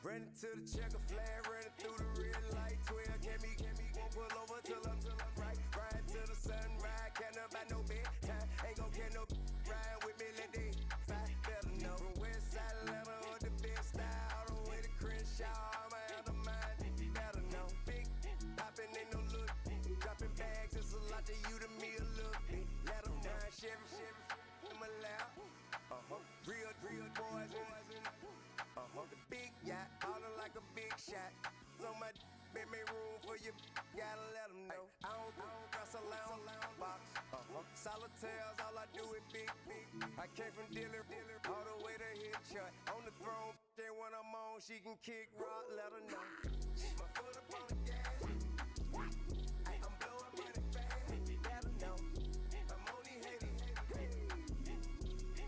Running to the checker flag, running through the red light. 12 can me, won't pull over till I'm right. Riding to the sunrise, can't up by no bedtime. Ain't gon' get no ride with me, let they fight. Better know from West Side Atlanta or the best style, all the way to Crenshaw, I'm out of mind. Better know, big poppin' ain't no look, dropping bags, it's a lot to you to me a look. Let them down, Chevy, I'm allowed. Real boys in. The big yacht, ballin' like a big shot. So my make me room for you, gotta let them know. I don't dress a lounge box. Solitaires, all I do is big. I came from dealer, all the way to hit shot. On the throne, then when I'm on, she can kick rock, let her know. My foot up on the gas. I'm blowing money fast, let her know. I'm only hating.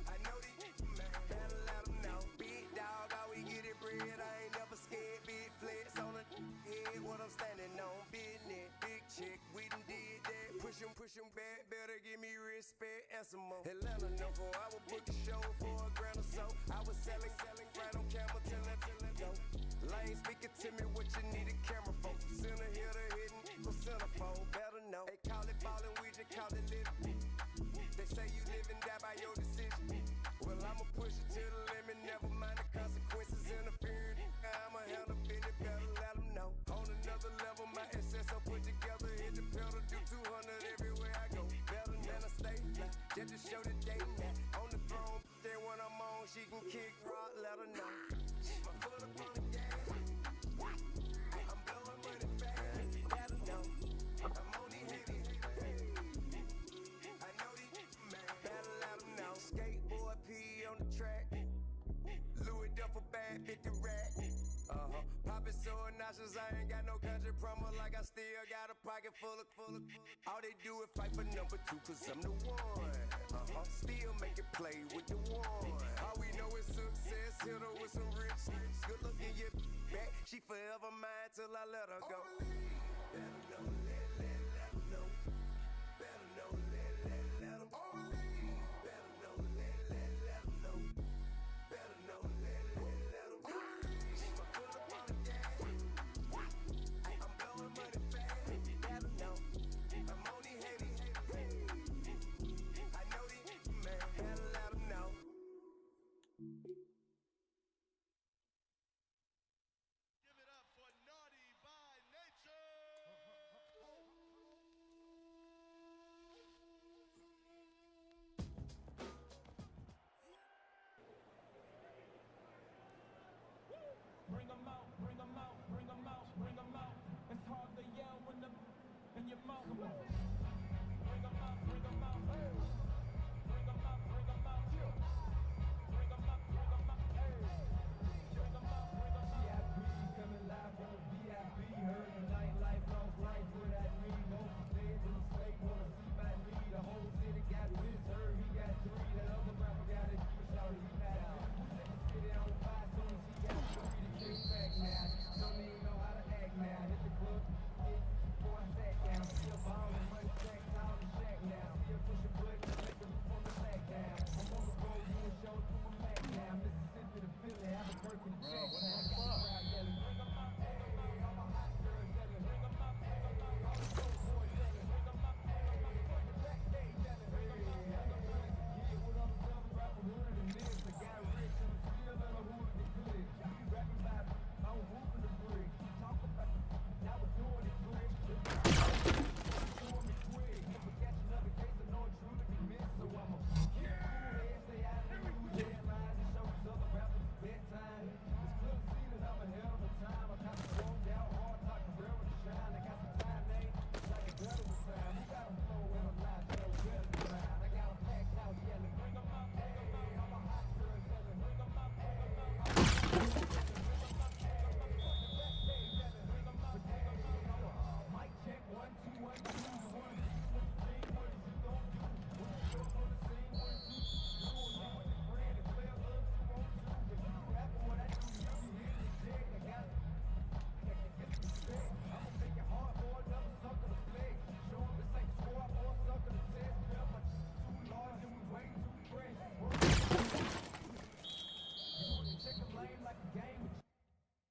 I know these man, better let them know. Big dog, all we get it bread. I ain't never scared. Big flex on the head, what I'm standing on. Business, big chick, we done did that. Push 'em back, better give me respect and some more. Atlanta know for I would book a show for $1 grand or so. I was selling right on camera till I go. Lane speaking to me what you need a camera for. From center here to hidden, from centerfold, better know. They call it ballin', we just call it living. They say you live and die by your decision. Well, I'ma push it to the limit, never mind the consequences interfering. I'ma handle business, better let them know. On another level, my SS I put together, hit the pedal, do 200 everywhere I go. Better than I stay fly, just to show the day now. On the throne, then when I'm on, she can kick rock, let her know. My foot up on the gas, I'm blowing money fast, let her know. I'm only hating, I know these man, better let them know. Skateboard P on the track, Louis Duffel bag, 50 rack. Poppin' so nauseous, I ain't got no country promo, like I still got a pocket full of. All they do is fight for number 2, cause I'm the one. Still make it play with the one. All we know is success, hit her with some rich. Good looking, your back, she forever mine till I let her go. Better know, let them know. Better know, let them know. Better know, let them know. Better know, let them know. My foot up on the gas. I'm blowing money fast. Let them know. I'm only hating. I know these man. Better let them know. Give it up for Naughty by Nature.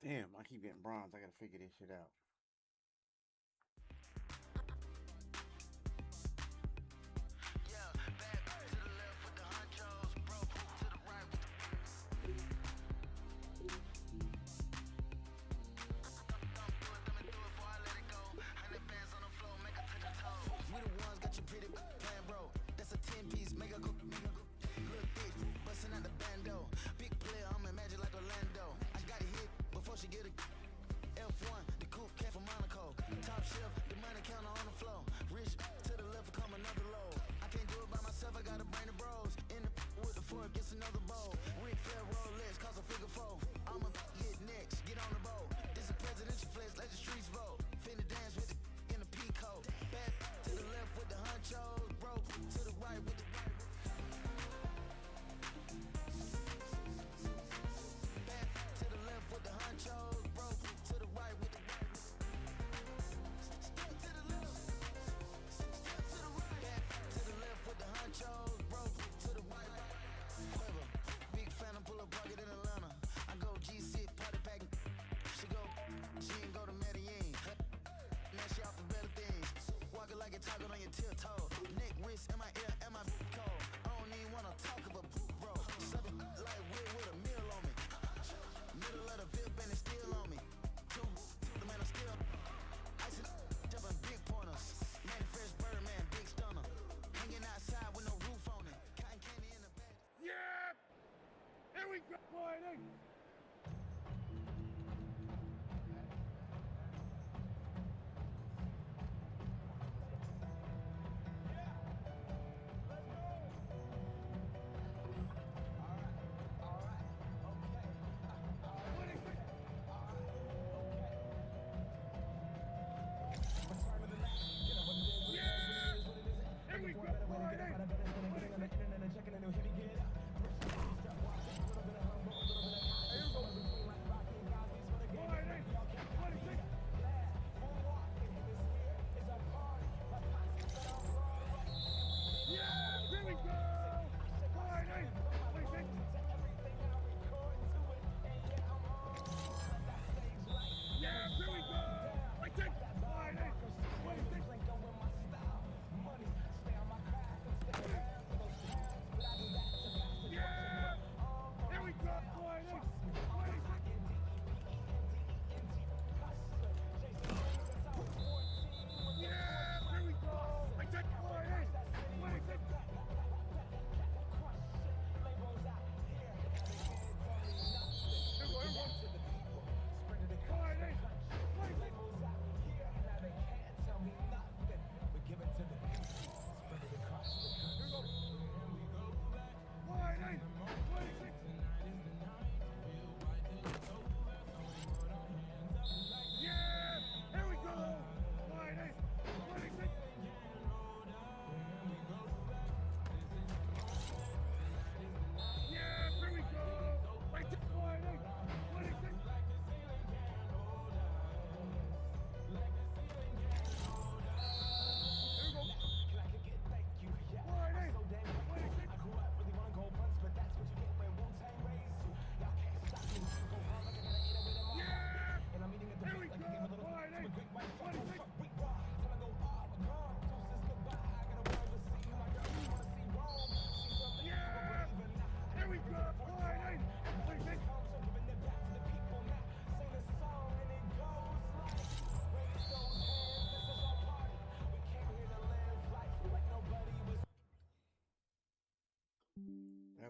Damn, I keep getting bronze. I gotta figure this shit out.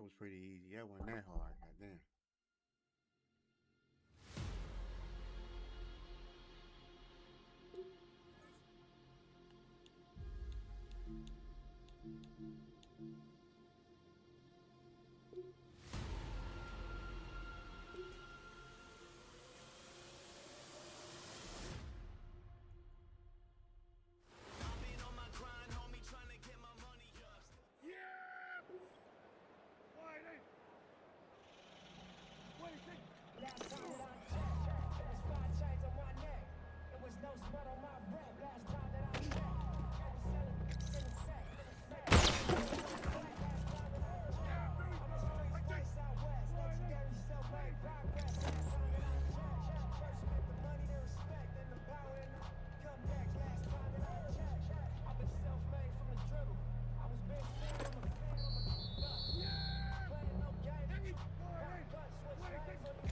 was pretty easy. That wasn't that hard. Goddamn. Last time that I checked, it was 5 chains on my neck. It was no sweat on my breath. Last time that I checked, I was selling in the sack. Last time that I checked, I'm the streets face out west. Legendary self-made progress. Last time that I checked, first with the money, the respect, and the power and the comebacks. Last time that I checked, I've been self-made from the dribble. I was big fan, I'm a fan, I'm a playing no games. Got guts, switch lanes on you.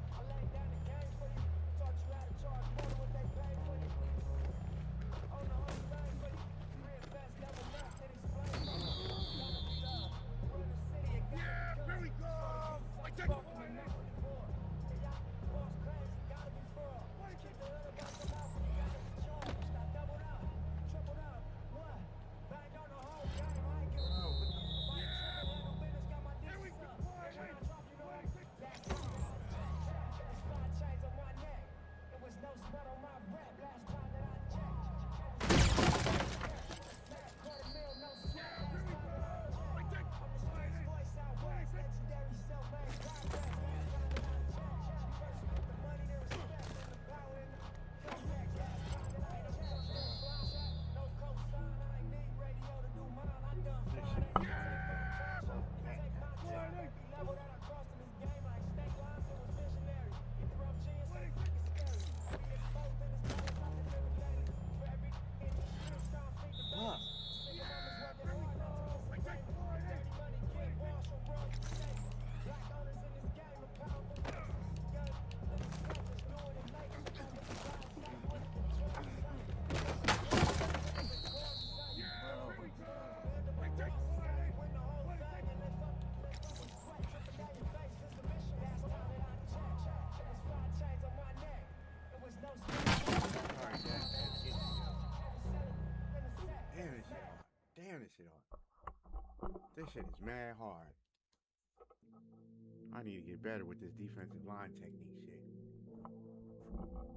I laid down the game for you. Taught you how to charge more than what they pay for you. On the whole thing for you. Reinvest, never enough, then explain for you. Gotta be love. Run the city, it gotta be good. Here we go! I take it for you. Boss claims, it gotta be full. Kick the hood about the mouth and you gotta be charged. I doubled up, tripled up, what? Banged on the whole game, I ain't giving up. I ain't tripping, handle business, got my digits up. And when I drop, you know I'm last time that I checked, it was 5 chains on my neck. It was no sweat on my breath. Last time that I checked, $250,000, no sweat. Last time that I checked, I'm the streets voice out west. Legendary self-made progress. Last time that I checked, first with the money, the respect, and the power and the comebacks. Last time that I checked, no cosign. I ain't need radio to do mine. I done fine. Ain't take my time. Every level that I crossed in this game, like state lines, it was visionary. Hit the rough chance, it's scary. We exposed in this place, I've been irrigated. For every in these streets, trying to feed the babies. Single mothers working hard not to miss a day. Dirty money, kid, Marshall, bros, mistakes. Black owners in this game are powerful faces. Young, living sketches, doing it late. On the side, side, with the drugs, side. Damn, this shit hard. This shit is mad hard. I need to get better with this defensive line technique shit. Chasing down.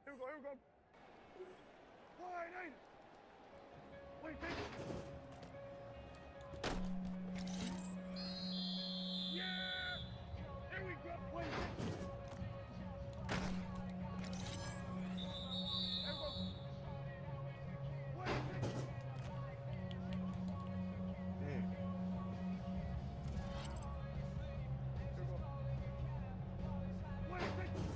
Here we go, here we go. Wide, ain't it? Wait, take it. Yeah! Here we go. Wait, take it. Here we go. Wait, take it. Damn. Here we go. Wait, take it.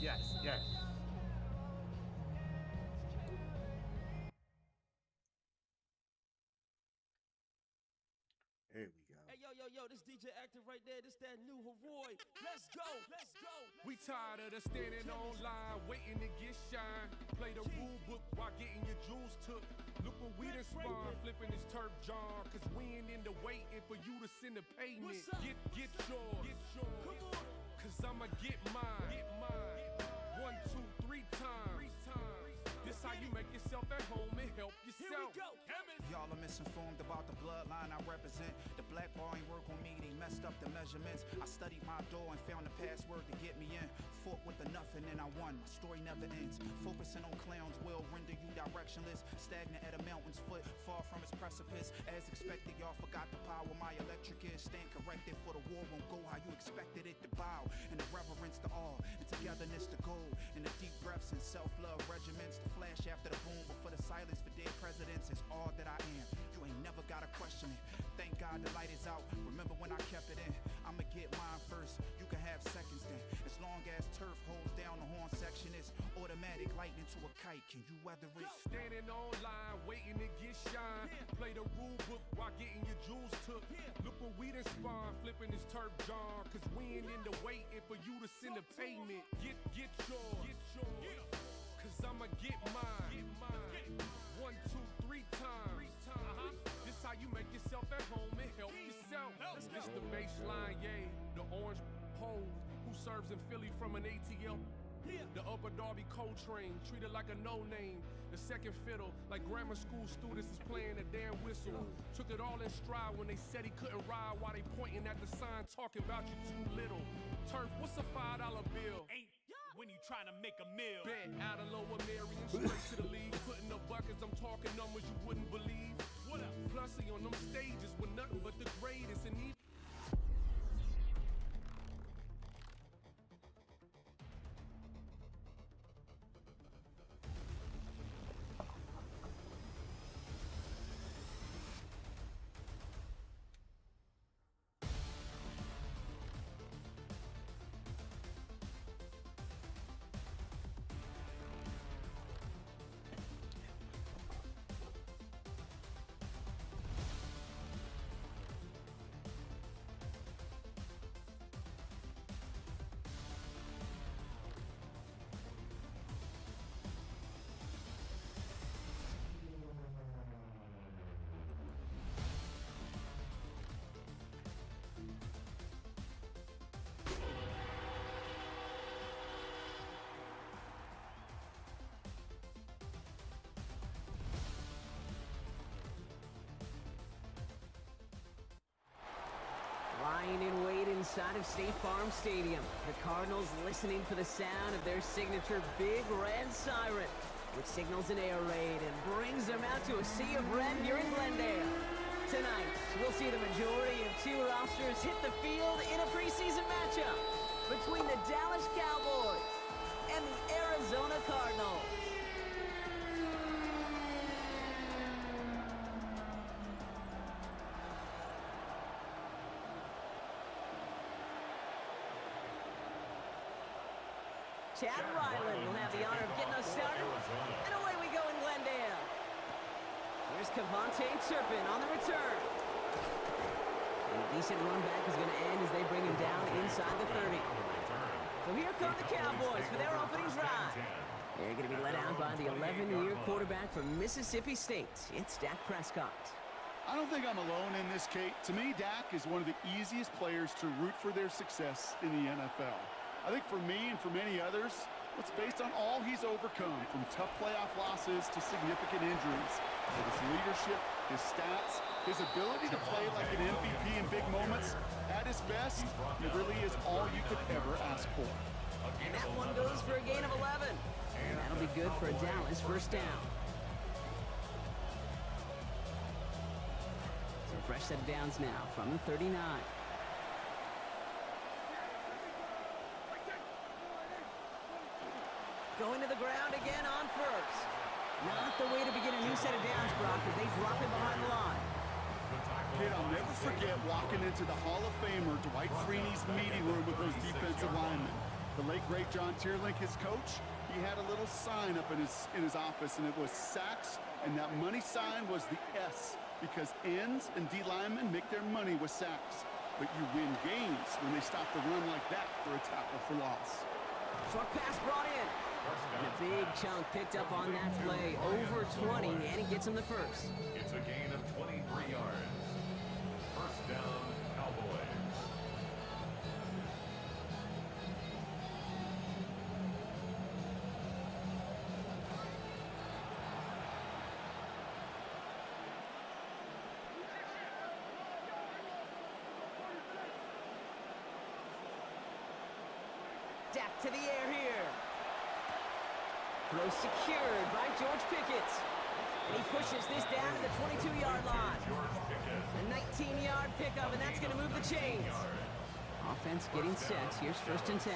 Yes, yes. There we go. Hey, yo, this DJ active right there. This that new Haroy. Let's go, let's go. We tired of the standing online, waiting to get shine. Play the rule book while getting your jewels took. Look what we done spawn, flipping this turf jar. Cause we ain't into waiting for you to send a payment. Get yours. Come on. Cause I'ma get mine. 1, 2, 3 times. This how you make yourself at home and help yourself. Here we go. Y'all are misinformed about the bloodline I represent. The black bar ain't work on me, they messed up the measurements. I studied my door and found the password to get me in. Fought with the nothing and I won, my story never ends. Focusing on clowns will render you directionless. Stagnant at a mountain's foot, far from its precipice. As expected, y'all forgot the power my electric is. Stand corrected for the war won't go how you expected it to bow. And the reverence to all, and togetherness to gold. And the deep breaths and self-love regiments. The flash after the boom, but for the silence for dead presidents is all that I am. You ain't never gotta question it. Thank God the light is out. Remember when I kept it in? I'ma get mine first. You can have seconds then. As long as turf holds down the horn section, it's automatic lightning to a kite. Can you weather it? Standing online, waiting to get shine. Play the rule book while getting your jewels took. Look what we done spawn, flipping this turf jar. Cause we ain't into waiting for you to send a payment. Get yours. Cause I'ma get mine. 1, 2, 3 times. This how you make yourself at home and help yourself. This the baseline, yay. The orange hose who serves in Philly from an ATL. The Upper Darby Coltrane, treated like a no-name. The second fiddle, like grammar school students is playing a damn whistle. Took it all in stride when they said he couldn't ride while they pointing at the sign talking about you too little. Turf, what's a $5 bill? Ain't when you trying to make a meal. Bet out of Lower Marion, straight to the league. Putting up buckets, I'm talking numbers you wouldn't believe. What up? Plussy on them stages with nothing but the greatest and even. Lying in wait inside of State Farm Stadium, the Cardinals listening for the sound of their signature Big Red Siren, which signals an air raid and brings them out to a sea of red here in Glendale. Tonight, we'll see the majority of two rosters hit the field in a preseason matchup between the Dallas Cowboys and the Arizona Cardinals. Chad Ryland will have the honor of getting us started, and away we go in Glendale. Here's Cavante Turpin on the return. And a decent run back is going to end as they bring him down inside the 30. So here come the Cowboys for their opening drive. They're going to be led out by the 11-year quarterback from Mississippi State. It's Dak Prescott. I don't think I'm alone in this, Kate. To me, Dak is one of the easiest players to root for their success in the NFL. I think for me and for many others, it's based on all he's overcome, from tough playoff losses to significant injuries. But his leadership, his stats, his ability to play like an MVP in big moments, at his best, it really is all you could ever ask for. And that one goes for a gain of 11. And that'll be good for a Dallas first down. So a fresh set of downs now from the 39. Going to the ground again on first. Not the way to begin a new set of downs, Brock, as they drop it behind the line. Kid, I'll never forget walking into the Hall of Famer Dwight Freeney's meeting room with those defensive linemen. The late, great John Tierlink, his coach, he had a little sign up in his office, and it was sacks, and that money sign was the S, because ends and D linemen make their money with sacks. But you win games when they stop the run like that for a tackle for loss. Short pass brought in. And a big chunk picked up on that play. Over 20, and he gets him the first. It's a gain of 23 yards. First down, Cowboys. Dak to the air here. Throw secured by George Pickett. And he pushes this down to the 22-yard line. A 19-yard pickup, and that's going to move the chains. Offense getting set. Here's 1st and 10.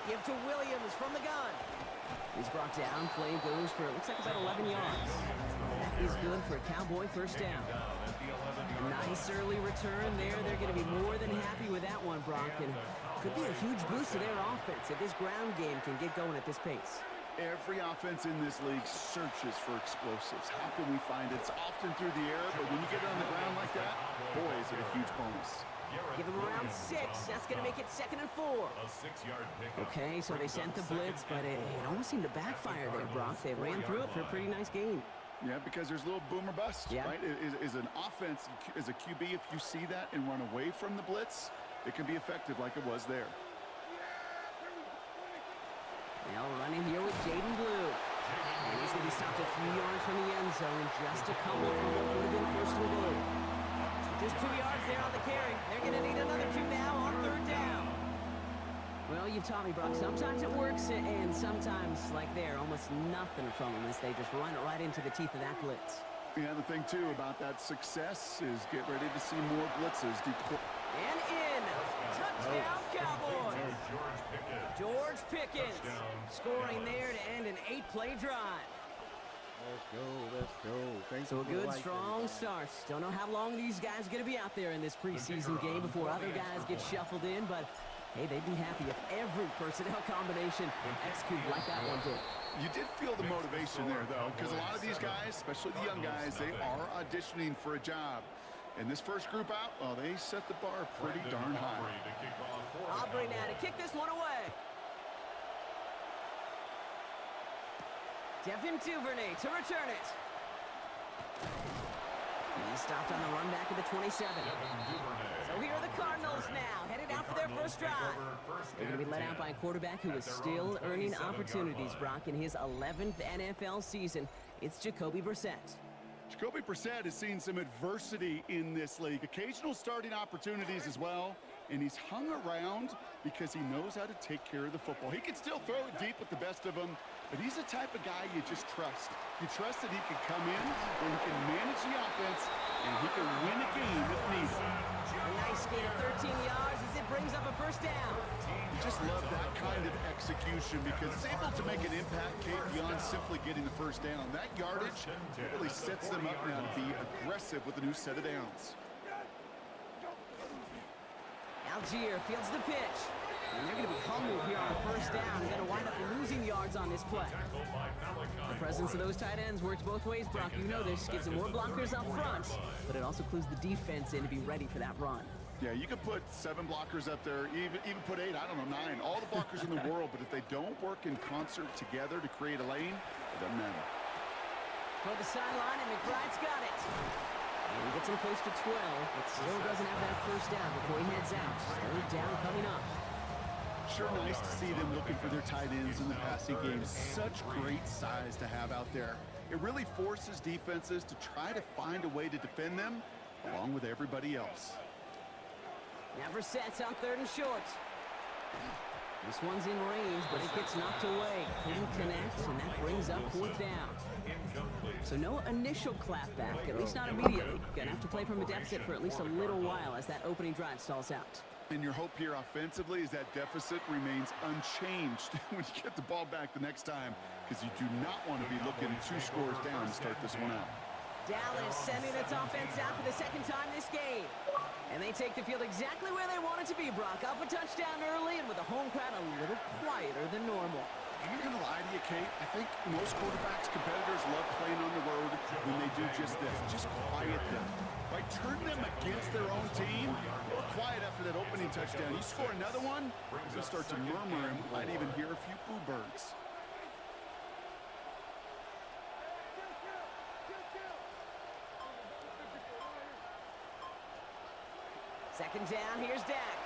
Give to Williams from the gun. He's brought down. Play goes for, it looks like about 11 yards. That is good for a Cowboy first down. A nice early return there. They're going to be more than happy with that one, Brock. And could be a huge boost to their offense if this ground game can get going at this pace. Every offense in this league searches for explosives. How can we find it? It's often through the air, but when you get it on the ground like that, boy, is it a huge bonus. Give him around 6. That's going to make it 2nd and 4. A 6-yard pickup. Okay, so they sent the blitz, but it almost seemed to backfire there, Brock. They ran through it for a pretty nice gain. Yeah, because there's a little boom or bust, right? Is an offense, as a QB, if you see that and run away from the blitz, it can be effective like it was there. Now running here with Jaden Blue. And he's going to be stopped a few yards from the end zone, just a couple from what would have been 1st and goal. Just 2 yards there on the carry. They're going to need another 2 now on 3rd down. Well, you've taught me, Brock. Sometimes it works, and sometimes, like there, almost nothing from them as they just run it right into the teeth of that blitz. Yeah, the thing, too, about that success is get ready to see more blitzes. And in. Touchdown, Cowboys. George Pickens scoring there to end an 8-play drive. Let's go. Thank So you a for good, liking strong it. start. Don't know how long these guys are going to be out there in this preseason game before other guys get shuffled in, but hey, they'd be happy if every personnel combination executed like that one did. You did feel the motivation there, though, because a lot of these guys, especially the young guys, they are auditioning for a job. And this first group out, well, they set the bar pretty darn high. Aubrey now to kick this one away. Devin Duvernay to return it. He stopped on the run back at the 27. So here are the Cardinals now, headed out for their first drive. They're going to be led out by a quarterback who is still earning opportunities, Brock, in his 11th NFL season. It's Jacoby Brissett. Jacoby Brissett has seen some adversity in this league. Occasional starting opportunities as well. And he's hung around because he knows how to take care of the football. He can still throw it deep with the best of them, but he's the type of guy you just trust. You trust that he can come in, and he can manage the offense, and he can win a game if needed. A nice gain of 13 yards as it brings up a first down. You just love that kind of execution because it's able to make an impact, Kate, beyond simply getting the first down. That yardage really sets them up now to be aggressive with a new set of downs. Algier fields the pitch. And they're going to be humbled here on first down. They're going to wind up losing yards on this play. The presence of those tight ends works both ways, Brock. You know this. Gives them more blockers up front, but it also clues the defense in to be ready for that run. Yeah, you could put 7 blockers up there, even put 8, I don't know, 9. All the blockers in the world, but if they don't work in concert together to create a lane, it doesn't matter. Toward the sideline, and McBride's got it. And he gets him close to 12, but still doesn't have that first down before he heads out. 3rd down coming up. Sure nice to see them looking for their tight ends in the passing game. Such great size to have out there. It really forces defenses to try to find a way to defend them along with everybody else. Now Brissett's on 3rd and short. This one's in range, but it gets knocked away. Couldn't connect, and that brings up 4th down. So no initial clapback, at least not immediately. Gonna have to play from a deficit for at least a little while as that opening drive stalls out. And your hope here offensively is that deficit remains unchanged when you get the ball back the next time, because you do not want to be looking 2 scores down to start this one out. Dallas sending its offense out for the 2nd time this game. And they take the field exactly where they want it to be, Brock. Up a touchdown early and with the home crowd a little quieter than normal. I'm not going to lie to you, Kate. I think most quarterbacks, competitors love playing on the road when they do just this. Just quiet them. By turning them against their own team, they were quiet after that opening touchdown. You score another one, they'll start to murmur and might even hear a few boo birds. Second down, here's Dak.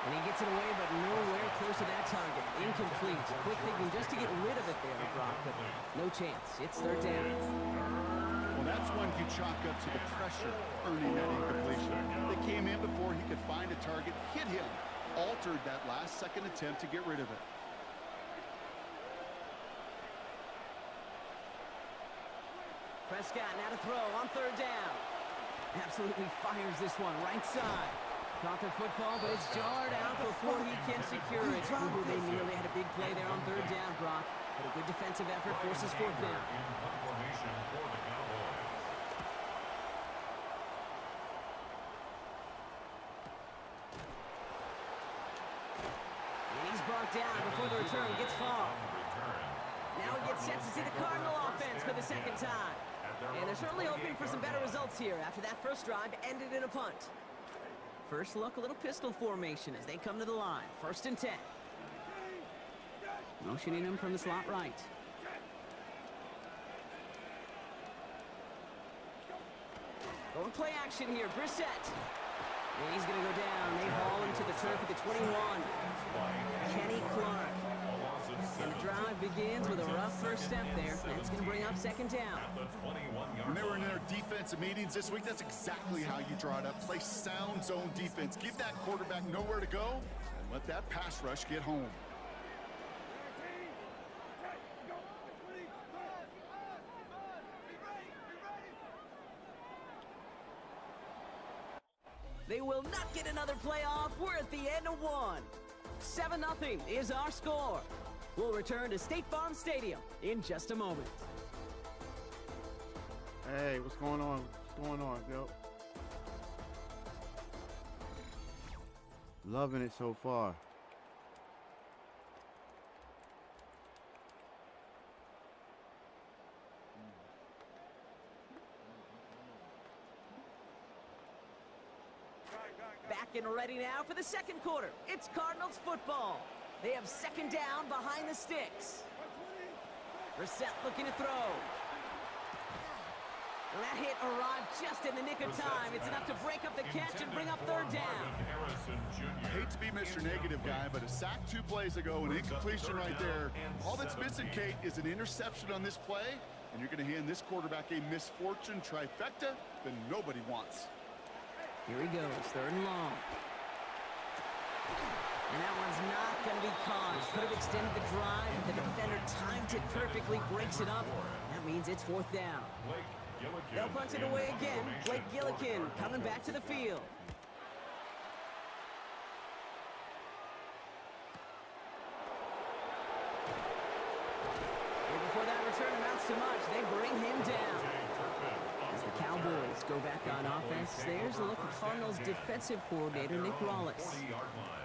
And he gets it away, but nowhere close to that target. Incomplete. Quick thinking just to get rid of it there, Brock, but no chance. It's third down. Well, that's one you chalk up to the pressure earning that incompletion. They came in before he could find a target, hit him, altered that last-second attempt to get rid of it. Prescott now to throw on third down. Absolutely fires this one, right side. Caught the football, but it's jarred out before he can secure it. Ooh, they nearly had a big play there on third down, Brock. But a good defensive effort forces fourth down. And he's brought down before the return gets far. Now he gets set to see the Cardinal offense for the second time. And they're certainly hoping for some better results here after that first drive ended in a punt. First look, a little pistol formation as they come to the line. 1st and 10. Motioning him from the slot right. Going play action here, Brissett. And he's going to go down. They haul him to the turf at the 21. Kenny Clark. And the drive begins with a rough first step there. That's going to bring up second down. When they were in their defensive meetings this week, that's exactly how you draw it up. Play sound zone defense. Give that quarterback nowhere to go and let that pass rush get home. They will not get another playoff. We're at the end of one. 7-0 is our score. We'll return to State Farm Stadium in just a moment. Hey, what's going on? What's going on, yo? Loving it so far. Back and ready now for the second quarter. It's Cardinals football. They have second down behind the sticks. Brissett looking to throw. Well, that hit arrived just in the nick of time. It's enough to break up the catch and bring up third down. I hate to be Mr. Negative guy, but a sack 2 plays ago, an incompletion right there. All that's missing, Kate, is an interception on this play, and you're going to hand this quarterback a misfortune trifecta that nobody wants. Here he goes, third and long. And that one's not going to be caught. Could have extended the drive, but the defender timed it perfectly, breaks it up. That means it's fourth down. They'll punch it away again. Blake Gillikin coming back to the field. And before that return amounts to much, they bring him down. As the Cowboys go back on offense, there's a look at Cardinals defensive coordinator Nick Rawless.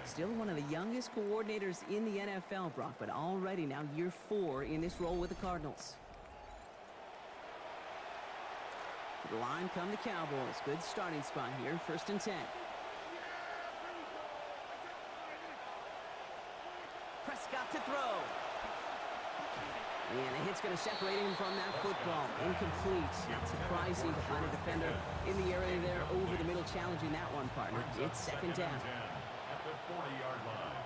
Still one of the youngest coordinators in the NFL, Brock, but already now year 4 in this role with the Cardinals. To the line come the Cowboys. Good starting spot here, 1st and 10. Prescott to throw. And a hit's going to separate him from that football. Incomplete. Not surprising to find a defender in the area there over the middle challenging that one, partner. It's second down. At the 40-yard line.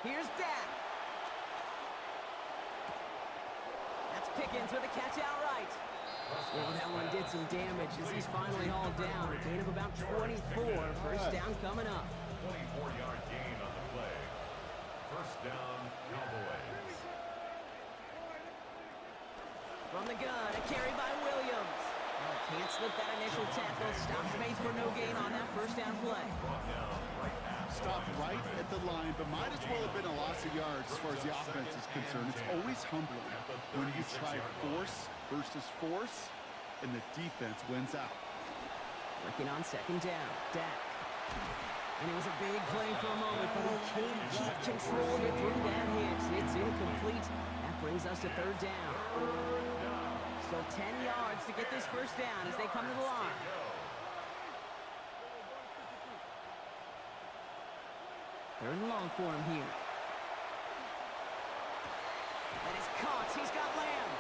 Here's Dak. That's Pickens with a catch outright. Well, that one did some damage as he's finally hauled down. A gain of about 24. First down coming up. 24-yard gain on the play. First down, Cowboys. From the gun, a carry by Williams. Can't slip that initial tackle. Stops space for no gain on that first down play. right at the line, but might as well have been a loss of yards as far as the offense is concerned. It's always humbling when you try force versus force, and the defense wins out. Working on second down, Dak. And it was a big play for a moment, but he can't keep control of it through that hit. It's incomplete. That brings us to third down. So 10 yards to get this first down as they come to the line. Third and long for him here. That is caught. He's got Lamb.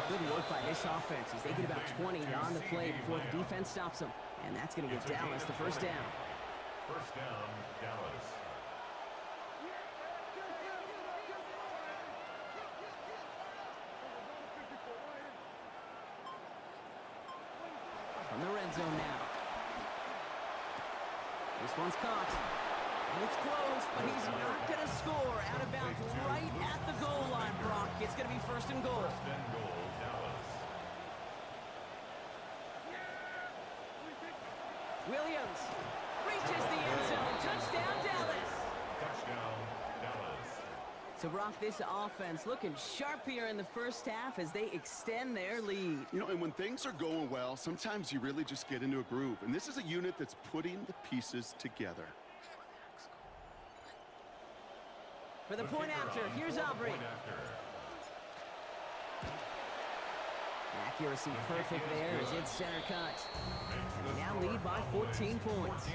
Good work by this offense as they get about 20 on the play before the defense stops them. And that's going to get Dallas the first down. First down, Dallas. From the red zone now. This one's caught. And it's close, but he's not going to score. Out of bounds right at the goal line, Brock. It's going to be first and goal. First and goal, Dallas. Williams reaches the end zone. Touchdown, Dallas. Touchdown, Dallas. So, Brock, this offense looking sharp here in the first half as they extend their lead. You know, and when things are going well, sometimes you really just get into a groove. And this is a unit that's putting the pieces together. For the point after, here's Aubrey. Accuracy perfect there as it's center cut. And they now lead by 14 points.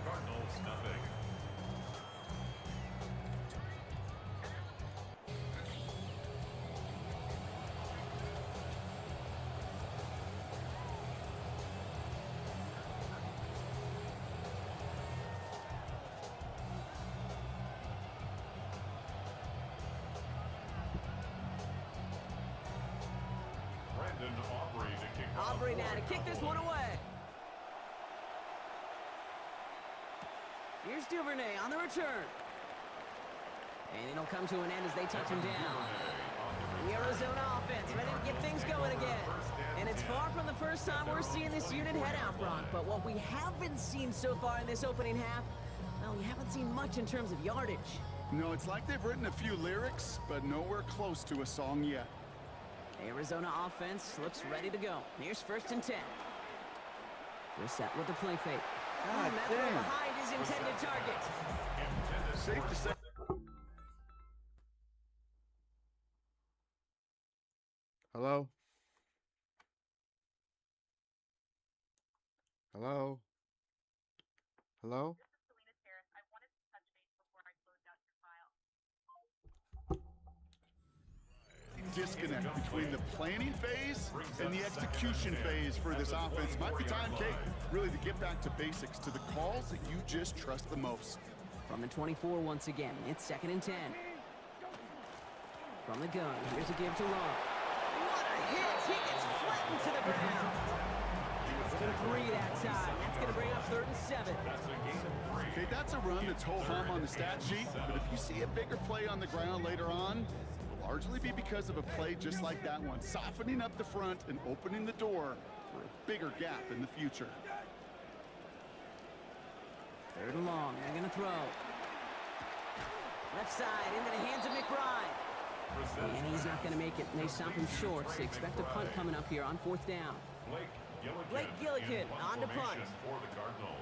Cardinals nothing. Aubrey now to kick this one away. Here's Duvernay on the return. And it'll come to an end as they touch him down. The Arizona offense ready to get things going again. And it's far from the first time we're seeing this unit head out, Brock. But what we haven't seen so far in this opening half, well, we haven't seen much in terms of yardage. No, it's like they've written a few lyrics, but nowhere close to a song yet. Arizona offense looks ready to go. Here's first and 10. They're set with the play fake. God that throw damn. behind his intended target. Safe to say. Hello? Hello? Hello? Disconnect between the planning phase and the execution phase for this offense. Might be time, Kate, really to get back to basics, to the calls that you just trust the most. From the 24 once again, it's second and 10. From the gun, here's a give to Love. What a hit! He gets flattened to the ground. Three that time. That's going to bring up third and 7. Okay, that's a run that's ho-hum on the stat sheet, but if you see a bigger play on the ground later on, it'll largely be because of a play just like that one, softening up the front and opening the door for a bigger gap in the future. Third and long, they're going to throw. Left side into the hands of McBride. And he's not going to make it. And they stop him short, so expect a punt coming up here on fourth down. Blake Gillikin on to punt. For the Cardinals.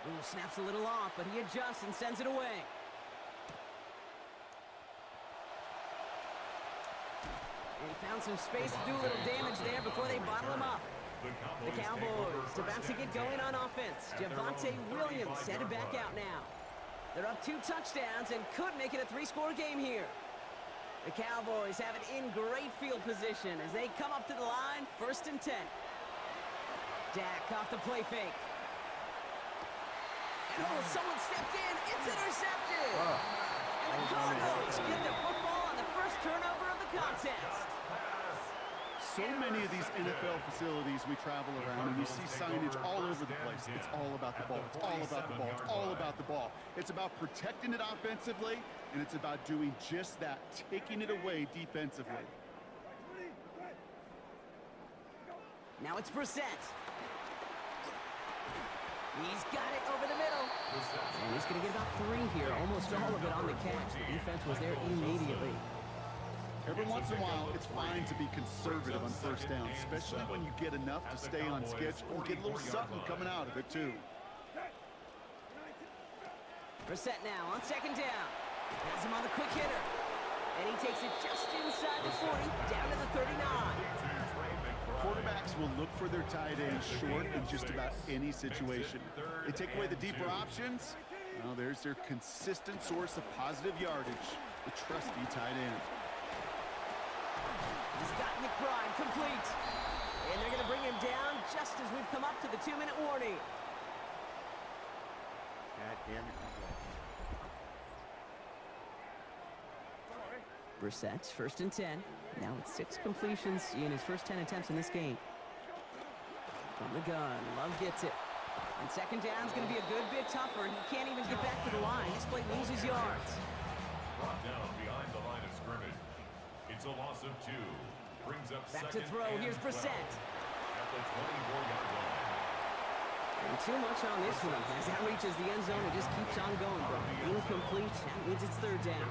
Ooh, snaps a little off, but he adjusts and sends it away. And he found some space to do a little damage there before they bottle him up. The Cowboys about to get going on offense. Javonte Williams headed back out now. They're up 2 touchdowns and could make it a 3-score game here. The Cowboys have it in great field position as they come up to the line, first and 10. Dak off the play fake. And oh, someone stepped in. It's intercepted. And the Cardinals get the football on the first turnover of the contest. So many of these NFL facilities we travel around and you see signage all over the place. It's all about the ball. It's all about the ball. It's all about the ball. It's about protecting it offensively, and it's about doing just that, taking it away defensively. Now it's Brissett. He's got it over the middle. And he's going to get about 3 here, almost all of it on the catch. The defense was there immediately. Every once in a while, it's fine to be conservative on first down, especially when you get enough to stay on schedule and get a little something coming out of it, too. Brissett now on second down. Has him on the quick hitter. And he takes it just inside the 40, down to the 39. Quarterbacks will look for their tight ends short in just about any situation. They take away the deeper options. Well, there's their consistent source of positive yardage, the trusty tight end. He's got McBride complete. And they're going to bring him down just as we've come up to the 2-minute warning. God damn it. Brissett's 1st and 10. Now it's 6 completions in his first 10 attempts in this game. From the gun, Love gets it. And second down's going to be a good bit tougher. He can't even get back to the line. This play loses yards. Brought down behind the line of scrimmage. It's a loss of 2. Brings up back to throw. Here's Brissett. At the 24-yard line. And too much on this one. As that reaches the end zone, it just keeps on going, bro. Incomplete. That means it's 3rd down.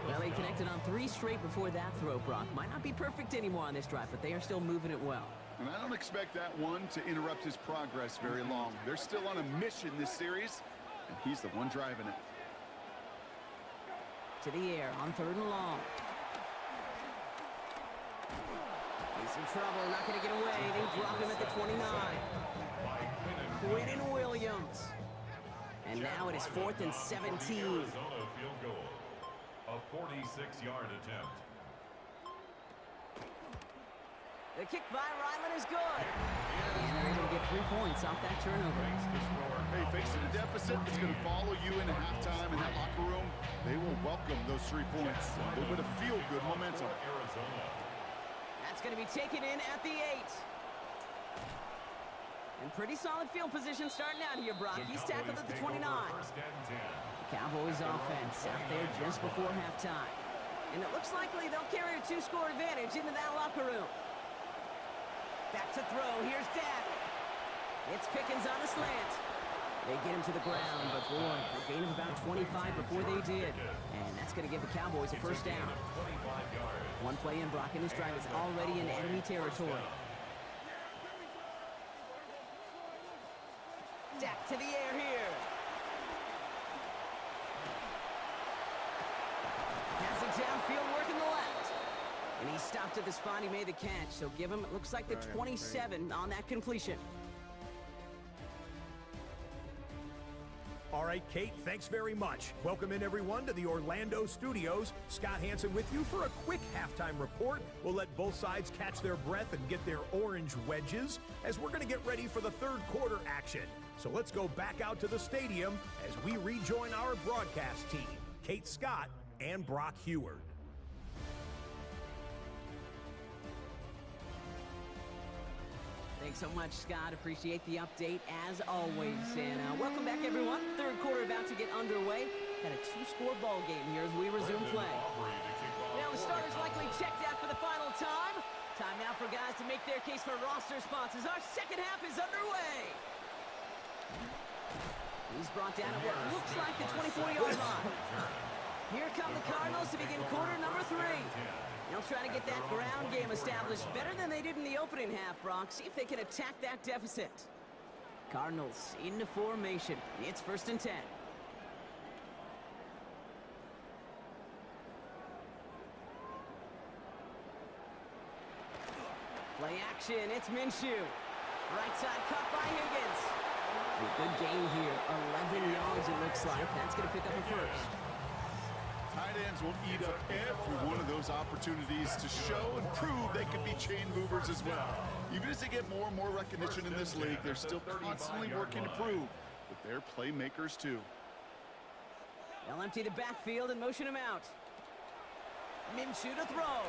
Well, he connected on 3 straight before that throw, Brock. Might not be perfect anymore on this drive, but they are still moving it well. And I don't expect that one to interrupt his progress very long. They're still on a mission this series, and he's the one driving it. To the air on 3rd and long. He's in trouble, not going to get away. They drop him at the 29. Quinton Williams. And now it is 4th and 17. Arizona field goal. A 46-yard attempt. The kick by Ryland is good. And they're able to get 3 points off that turnover. Hey, facing a deficit, it's going to follow you into halftime in that locker room. They will welcome those 3 points. A little bit of feel-good momentum. That's going to be taken in at the 8. And pretty solid field position starting out here, Brock. He's tackled at the 29. The Cowboys offense out there just before halftime. And it looks likely they'll carry a 2-score advantage into that locker room. Back to throw. Here's Dak. It's Pickens on a slant. They get him to the ground, but boy, a gain of about 25 before they did. And that's going to give the Cowboys a 1st down. 1 play in, Brock, and this drive is already in enemy territory. Dak to the air here. Has it downfield, working the left. And he stopped at the spot he made the catch. So give him, it looks like the 27 on that completion. All right, Kate, thanks very much. Welcome in, everyone, to the Orlando studios. Scott Hansen with you for a quick halftime report. We'll let both sides catch their breath and get their orange wedges as we're going to get ready for the 3rd quarter action. So let's go back out to the stadium as we rejoin our broadcast team, Kate Scott and Brock Heward. Thanks so much, Scott. Appreciate the update as always. And welcome back, everyone. 3rd quarter about to get underway. Got a 2-score ball game here as we resume play. Now the starters likely checked out for the final time. Time now for guys to make their case for roster spots as our 2nd half is underway. He's brought down at what looks like the 24-yard line. Here come the Cardinals to begin quarter number 3. They'll try to get that ground game established better than they did in the opening half, Brock. See if they can attack that deficit. Cardinals into formation. It's 1st and 10. Play action. It's Minshew. Right side cut by Higgins. A good gain here. 11 yards it looks like. That's going to pick up a 1st. Tight ends will eat up every one of those opportunities to show and prove they can be chain movers as well. Even as they get more and more recognition in this league, they're still constantly working to prove that they're playmakers too. They'll empty the backfield and motion him out. Minshew to throw.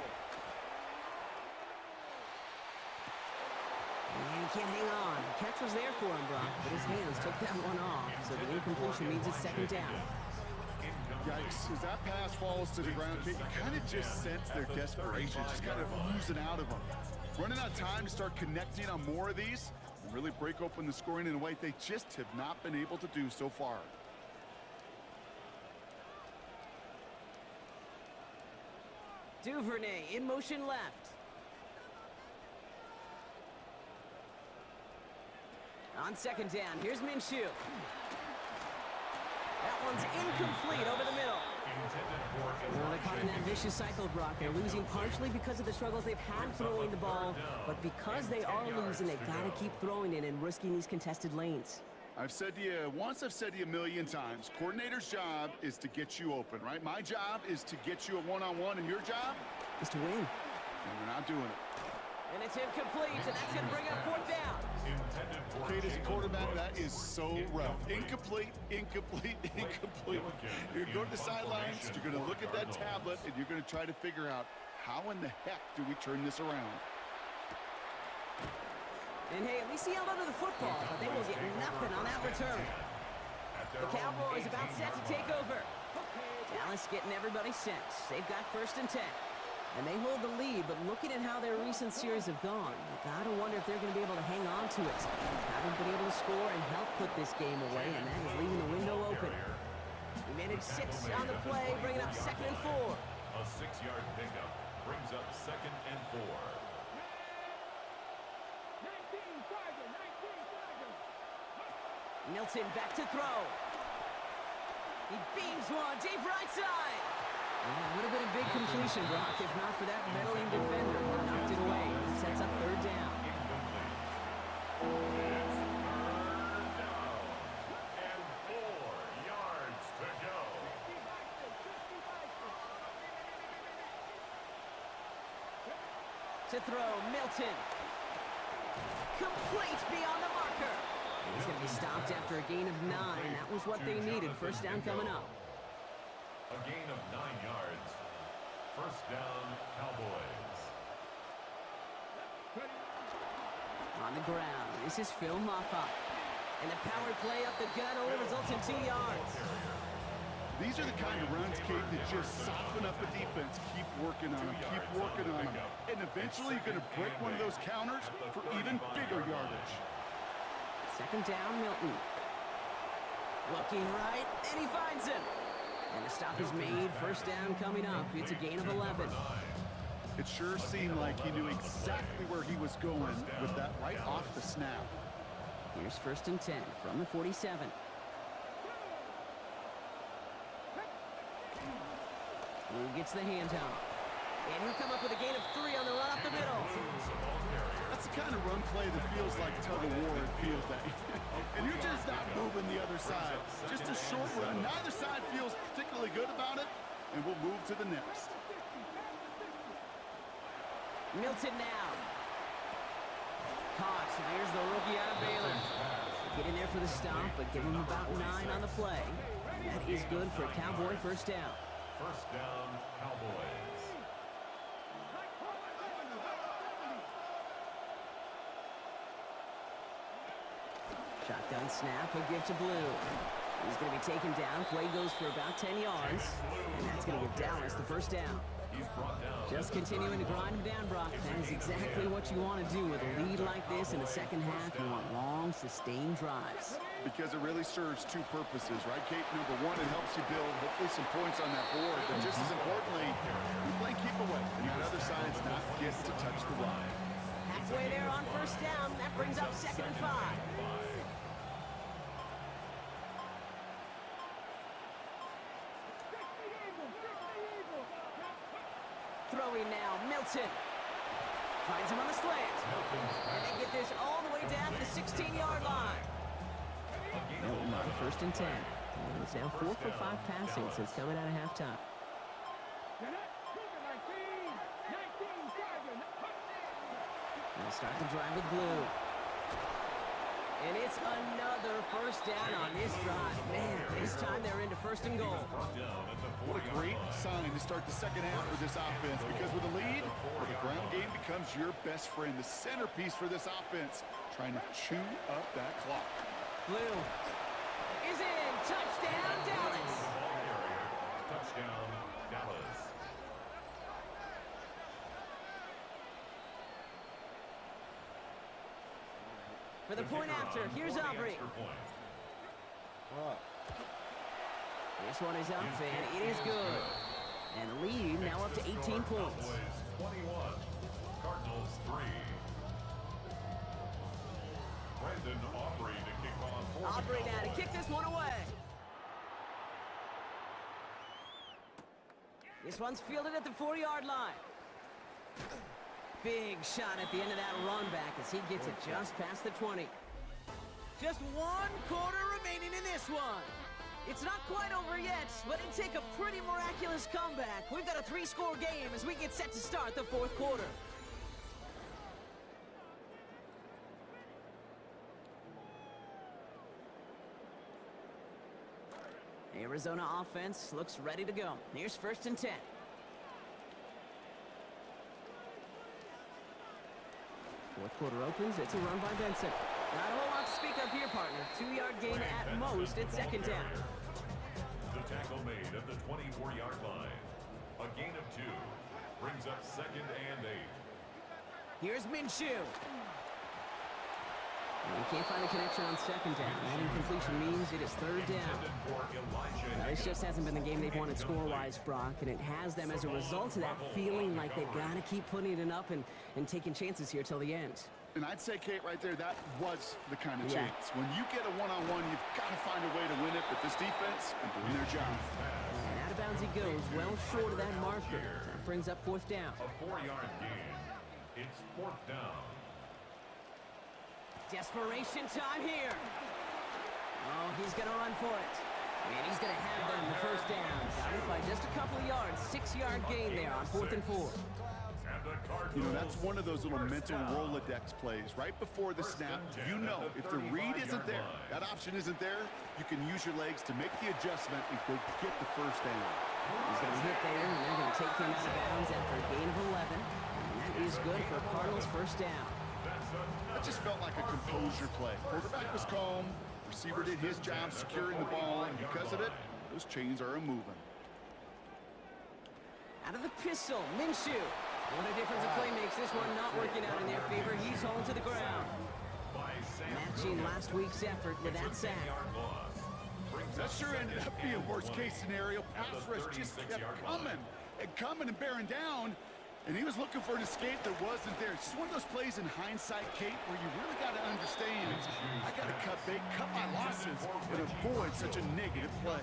And he can't hang on. The catch was there for him, Brock, but his hands took that one off. So the incompletion means it's 2nd down. Yikes, as that pass falls to the ground, you kind of just sense their desperation, just kind of oozing out of them. Running out of time to start connecting on more of these, really break open the scoring in a way they just have not been able to do so far. Duvernay in motion left. On second down, here's Minshew. That one's incomplete over the middle. Well, they're caught in that vicious cycle, Brock. They're losing partially because of the struggles they've had throwing the ball, but because they are losing, they've got to keep throwing it and risking these contested lanes. I've said to you once, I've said to you a million times, coordinator's job is to get you open, right? My job is to get you a one-on-one, and your job is to win. And we're not doing it. And it's incomplete, and that's going to bring up fourth down. Kate, as a quarterback, that is so rough. Incomplete, incomplete, incomplete. You're going to go to the sidelines, you're going to look at that tablet, and you're going to try to figure out how in the heck do we turn this around. And hey, at least he held onto the football, but they will get nothing on that return. The Cowboys about set to take over. Dallas getting everybody set. They've got 1st and 10. And they hold the lead, but looking at how their recent series have gone, you gotta wonder if they're going to be able to hang on to it. Haven't been able to score and help put this game away, and that is leaving the window open. We managed 6 on the play, bringing up 2nd and 4. A 6-yard pickup brings up 2nd and 4. Milton back to throw. He beams one deep right side. Well, it would have been a big completion, Brock, if not for that meddling defender who knocked it away. It sets up 3rd down. It's 3rd down and 4 yards to go. To throw, Milton. Complete beyond the marker. And he's going to be stopped after a gain of 9. That was what they needed. 1st down coming up. A gain of 9 yards. 1st down, Cowboys. On the ground, this is Phil Moffa. And the power play up the gut only results in 2 yards. These are the kind of runs, Kate, that just soften up the defense. Keep working on them, keep working on them. And eventually you're going to break one of those counters for even bigger yardage. 2nd down, Milton. Looking right, and he finds him. And the stop is made. 1st down coming up. It's a gain of 11. It sure seemed like he knew exactly where he was going with that right off the snap. Here's 1st and 10 from the 47. Blue gets the handoff. And he'll come up with a gain of 3 on the run up the middle. That's the kind of run play that feels like tug-of-war at field day. And you're just not moving the other side. Just a short run. Neither side feels particularly good about it, and we'll move to the next. Milton now. Caught. Here's the rookie out of Baylor. Get in there for the stop, but give him about 9 on the play. And that is good for a Cowboy 1st down. 1st down, Cowboys. Shotgun snap, a give to Blue. He's going to be taken down. Play goes for about 10 yards. And that's going to give Dallas the 1st down. Just continuing to grind him down, Brock. That is exactly what you want to do with a lead like this in the 2nd half. You want long, sustained drives. Because it really serves 2 purposes, right, Kate? Number 1, it helps you build, hopefully, some points on that board. But just as importantly, you play keep away. And that other side's not get to touch the rock. Halfway there on 1st down. That brings up 2nd and 5. Throwing now, Milton. Finds him on the slant. And they get this all the way down to the 16-yard line. Milton on 1st and 10. And it's now 4 for 5 passing since coming out of halftime. They'll start the drive with Blue. And it's another 1st down on this drive. Man, this time they're into 1st and goal. What a great sign to start the 2nd half for this offense, because with a lead, the ground game becomes your best friend, the centerpiece for this offense, trying to chew up that clock. Blue is in. Touchdown, Dallas. Touchdown, Dallas. For the point after, here's Aubrey. This one is up, and it is good. And the lead now up to 18 points. Cowboys 21, Cardinals 3. Brandon Aubrey to kick off for the Aubrey now to Cowboys. kick this one away. This one's fielded at the 4-yard line. Big shot at the end of that run back as he gets it just past the 20. Just 1 quarter remaining in this one. It's not quite over yet, but it'd take a pretty miraculous comeback. We've got a 3-score game as we get set to start the 4th quarter. Arizona offense looks ready to go. Here's 1st and 10. Fourth quarter opens. It's a run by Benson. Not a whole lot to speak of here, partner. 2-yard gain at most at 2nd down. The tackle made at the 24-yard line. A gain of 2 brings up 2nd and 8. Here's Minshew. You can't find a connection on 2nd down. That incompletion means it is 3rd down. Now, this just hasn't been the game they've wanted score-wise, Brock, and it has them as a result of that feeling like they've got to keep putting it up and taking chances here till the end. And I'd say, Kate, right there, that was the kind of chance. When you get a one-on-one, you've got to find a way to win it, but this defense is doing their job. And out of bounds he goes, well short of that marker. That brings up 4th down. A 4-yard gain. It's 4th down. Desperation time here. Oh, he's going to run for it. And he's going to have them the 1st down. Got it by just a couple of yards. 6-yard gain there on 4th and 4. You know, that's one of those little mental Rolodex plays. Right before the snap, you know if the read isn't there, that option isn't there, you can use your legs to make the adjustment and go get the 1st down. He's going to hit there, and they're going to take him out of bounds after a gain of 11. And that is good for Cardinals' 1st down. That just felt like a composure play. Quarterback was calm, receiver did his job securing the ball, and because of it, those chains are moving. Out of the pistol, Minshew. What a difference a play makes. This one not working out in their favor. He's hauled to the ground. Matching last week's effort with that sack. That sure ended up being worst-case scenario. Pass rush just kept coming and bearing down. And he was looking for an escape that wasn't there. It's just one of those plays in hindsight, Kate, where you really got to understand, I got to cut my losses and avoid such a negative play.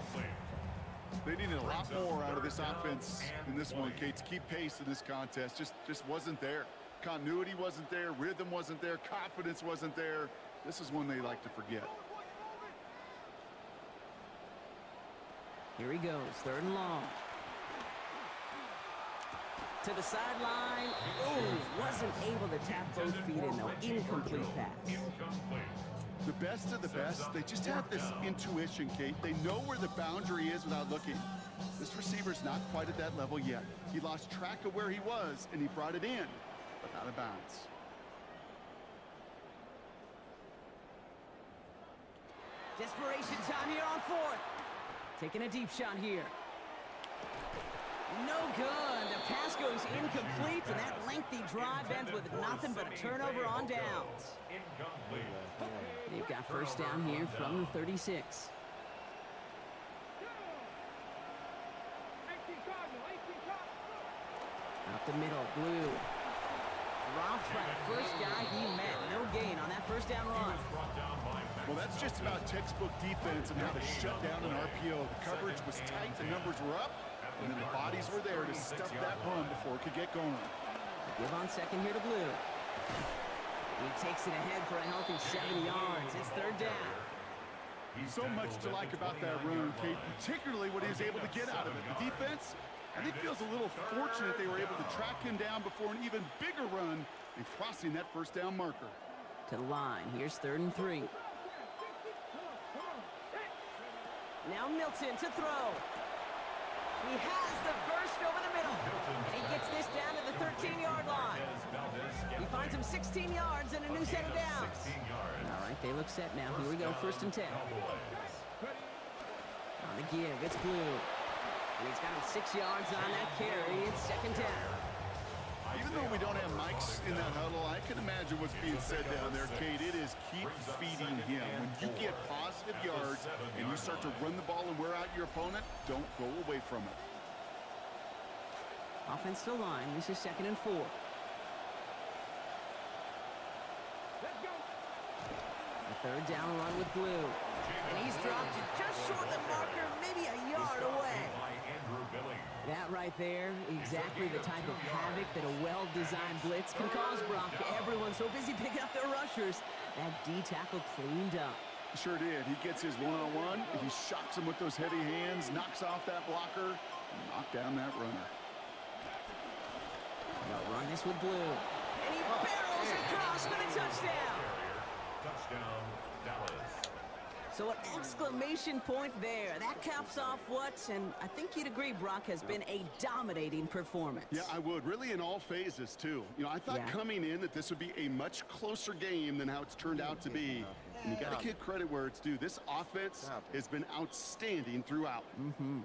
They needed a lot more out of this offense in this one, Kate, to keep pace in this contest. Just wasn't there. Continuity wasn't there. Rhythm wasn't there. Confidence wasn't there. This is one they like to forget. Here he goes, 3rd and long. To the sideline. Oh, wasn't able to tap both feet in, though. Incomplete pass. The best of the best, they just have this intuition, Kate. They know where the boundary is without looking. This receiver's not quite at that level yet. He lost track of where he was, and he brought it in, but out of bounds. Desperation time here on 4th. Taking a deep shot here. No good. The pass goes incomplete, and that lengthy drive ends with nothing but a turnover on downs. They've got 1st down here from the 36. Up the middle, Blue. Dropped by the first guy he met. No gain on that 1st down run. Well, that's just about textbook defense and how to shut down an RPO. The coverage was tight, the numbers were up, and then the bodies were there to stuff that run before it could get going. Give on 2nd here to Blue. He takes it ahead for a healthy 7 yards. It's 3rd down. So much to like about that run, Kate, particularly what he was able to get out of it. The defense, I think, feels a little fortunate they were able to track him down before an even bigger run and crossing that 1st down marker. To the line. Here's 3rd and 3. Now Milton to throw. He has the burst over the middle. And he gets this down to the 13-yard line. He finds him 16 yards and a new set of downs. All right, they look set now. Here we go, 1st and 10. On the give, it's Blue. And he's got him 6 yards on that carry. It's 2nd down. Even though we don't have mics in that huddle, I can imagine what's being said down there, Kate. It is keep feeding him. When you get positive yards and you start to run the ball and wear out your opponent, don't go away from it. Offensive line, this is 2nd and 4. A 3rd down run with Blue. And he's dropped just short of the marker, maybe a yard away. That right there, exactly the type of havoc that a well-designed blitz can cause, Brock. Everyone's so busy picking up their rushers. That D tackle cleaned up. Sure did. He gets his one-on-one. He shocks him with those heavy hands, knocks off that blocker, and knocked down that runner. They'll run this with Blue. And he barrels across for the touchdown. Touchdown, Dallas. So an exclamation point there. That caps off what, and I think you'd agree, Brock, has been a dominating performance. Yeah, I would. Really in all phases, too. You know, I thought coming in that this would be a much closer game than how it's turned out to be. And you got to give credit where it's due. This offense has been outstanding throughout. Mm-hmm.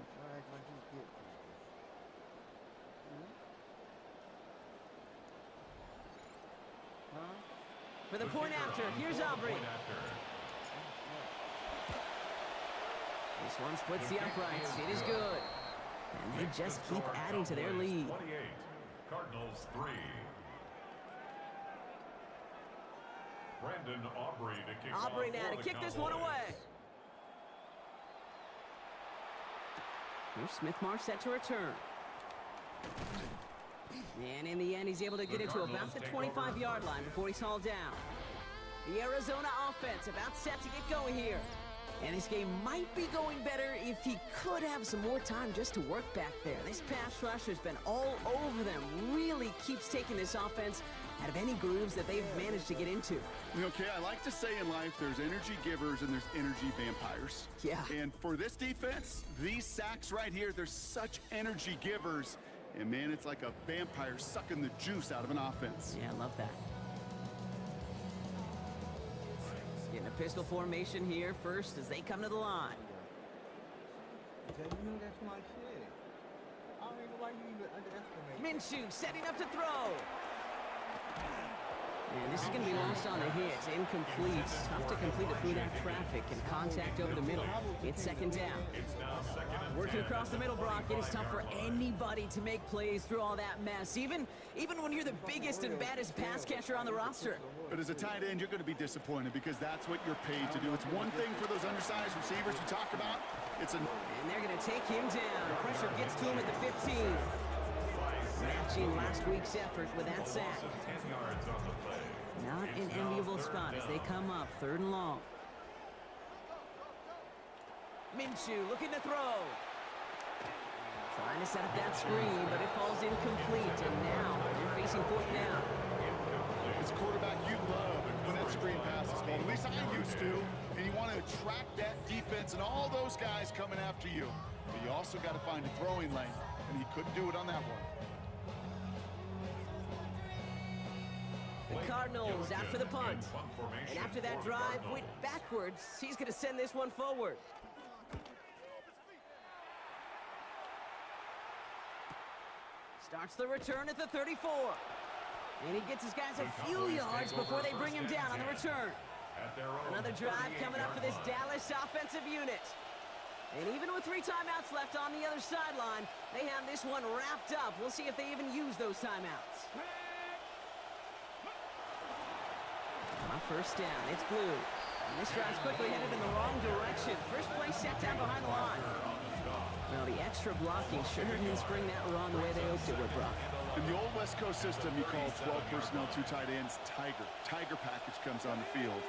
For the point after, here's Aubrey. This one splits the uprights. It is good. And they just keep adding to their lead. 28, Cardinals 3. Brandon Aubrey to kick Aubrey off now for to the kick this one Cowboys. away. Here's Smith-Marsh set to return. And in the end, he's able to get it to about the 25-yard line before he's hauled down. The Arizona offense about set to get going here. And this game might be going better if he could have some more time just to work back there. This pass rush has been all over them. Really keeps taking this offense out of any grooves that they've managed to get into. Okay, I like to say in life there's energy givers and there's energy vampires. Yeah. And for this defense, these sacks right here, they're such energy givers. And man, it's like a vampire sucking the juice out of an offense. Yeah, I love that. Getting a pistol formation here first as they come to the line. Minshew setting up to throw. And this is going to be lost on the hit. Incomplete. Tough to complete it through that traffic and contact over the middle. It's 2nd down. Working across the middle, Brock, it is tough for anybody to make plays through all that mess, even when you're the biggest and baddest pass catcher on the roster. But as a tight end, you're going to be disappointed because that's what you're paid to do. It's one thing for those undersized receivers you talk about. And they're going to take him down. Pressure gets to him at the 15. Matching last week's effort with that sack. Not an enviable spot as they come up 3rd and long. Minshew looking to throw. Trying to set up that screen, but it falls incomplete, and now they're facing 4th down. It's a quarterback you love when that screen pass is called. At least I used to. And you want to attract that defense and all those guys coming after you. But you also got to find a throwing lane, and he couldn't do it on that one. The Cardinals out for the punt. And after that drive went backwards, he's going to send this one forward. Starts the return at the 34. And he gets his guys a few yards before they bring him down on the return. Another drive coming up for this Dallas offensive unit. And even with 3 timeouts left on the other sideline, they have this one wrapped up. We'll see if they even use those timeouts. On 1st down, it's Blue. And this drive's quickly headed in the wrong direction. First play set down behind the line. Well, the extra blocking sure didn't spring that run the way they hoped it would, Brock. In the old West Coast system, you call 12 personnel, 2 tight ends, Tiger. Tiger package comes on the field.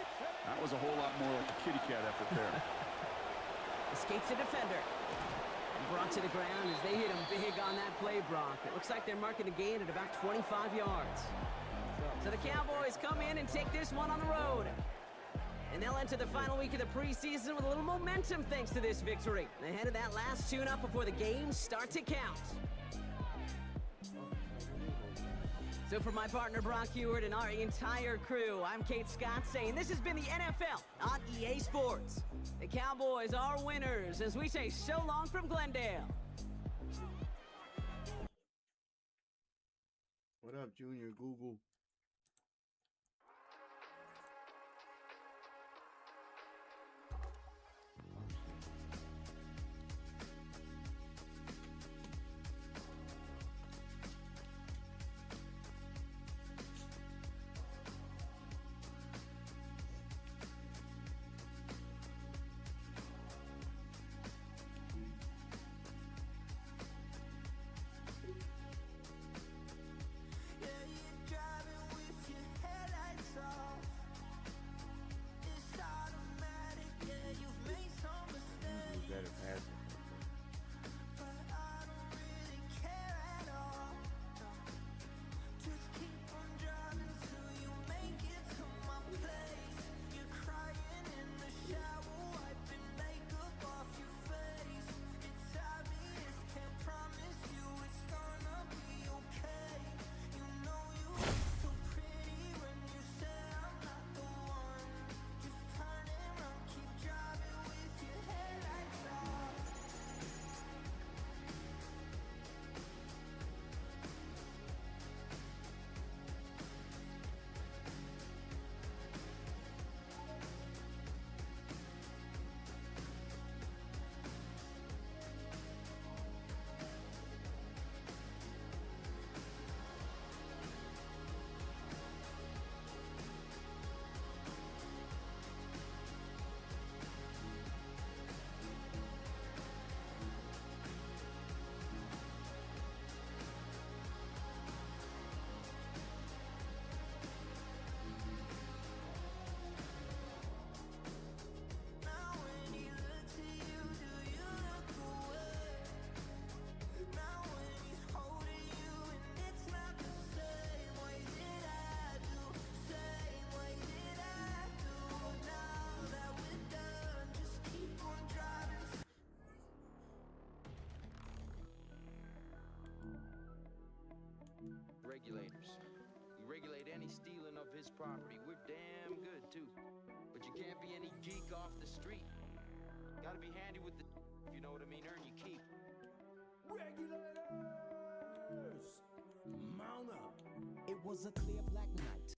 That was a whole lot more like a kitty cat effort there. Escapes the defender. And brought to the ground as they hit him big on that play, Brock. It looks like they're marking a gain at about 25 yards. So the Cowboys come in and take this one on the road. And they'll enter the final week of the preseason with a little momentum thanks to this victory. Ahead of that last tune-up before the games start to count. So for my partner Brock Heward and our entire crew, I'm Kate Scott saying this has been the NFL on EA Sports. The Cowboys are winners as we say so long from Glendale. What up, Junior Google? Better pass it. Regulators. We regulate any stealing of his property. We're damn good, too. But you can't be any geek off the street. Gotta be handy with the, if you know what I mean, earn your keep. Regulators! Mount up. It was a clear black night.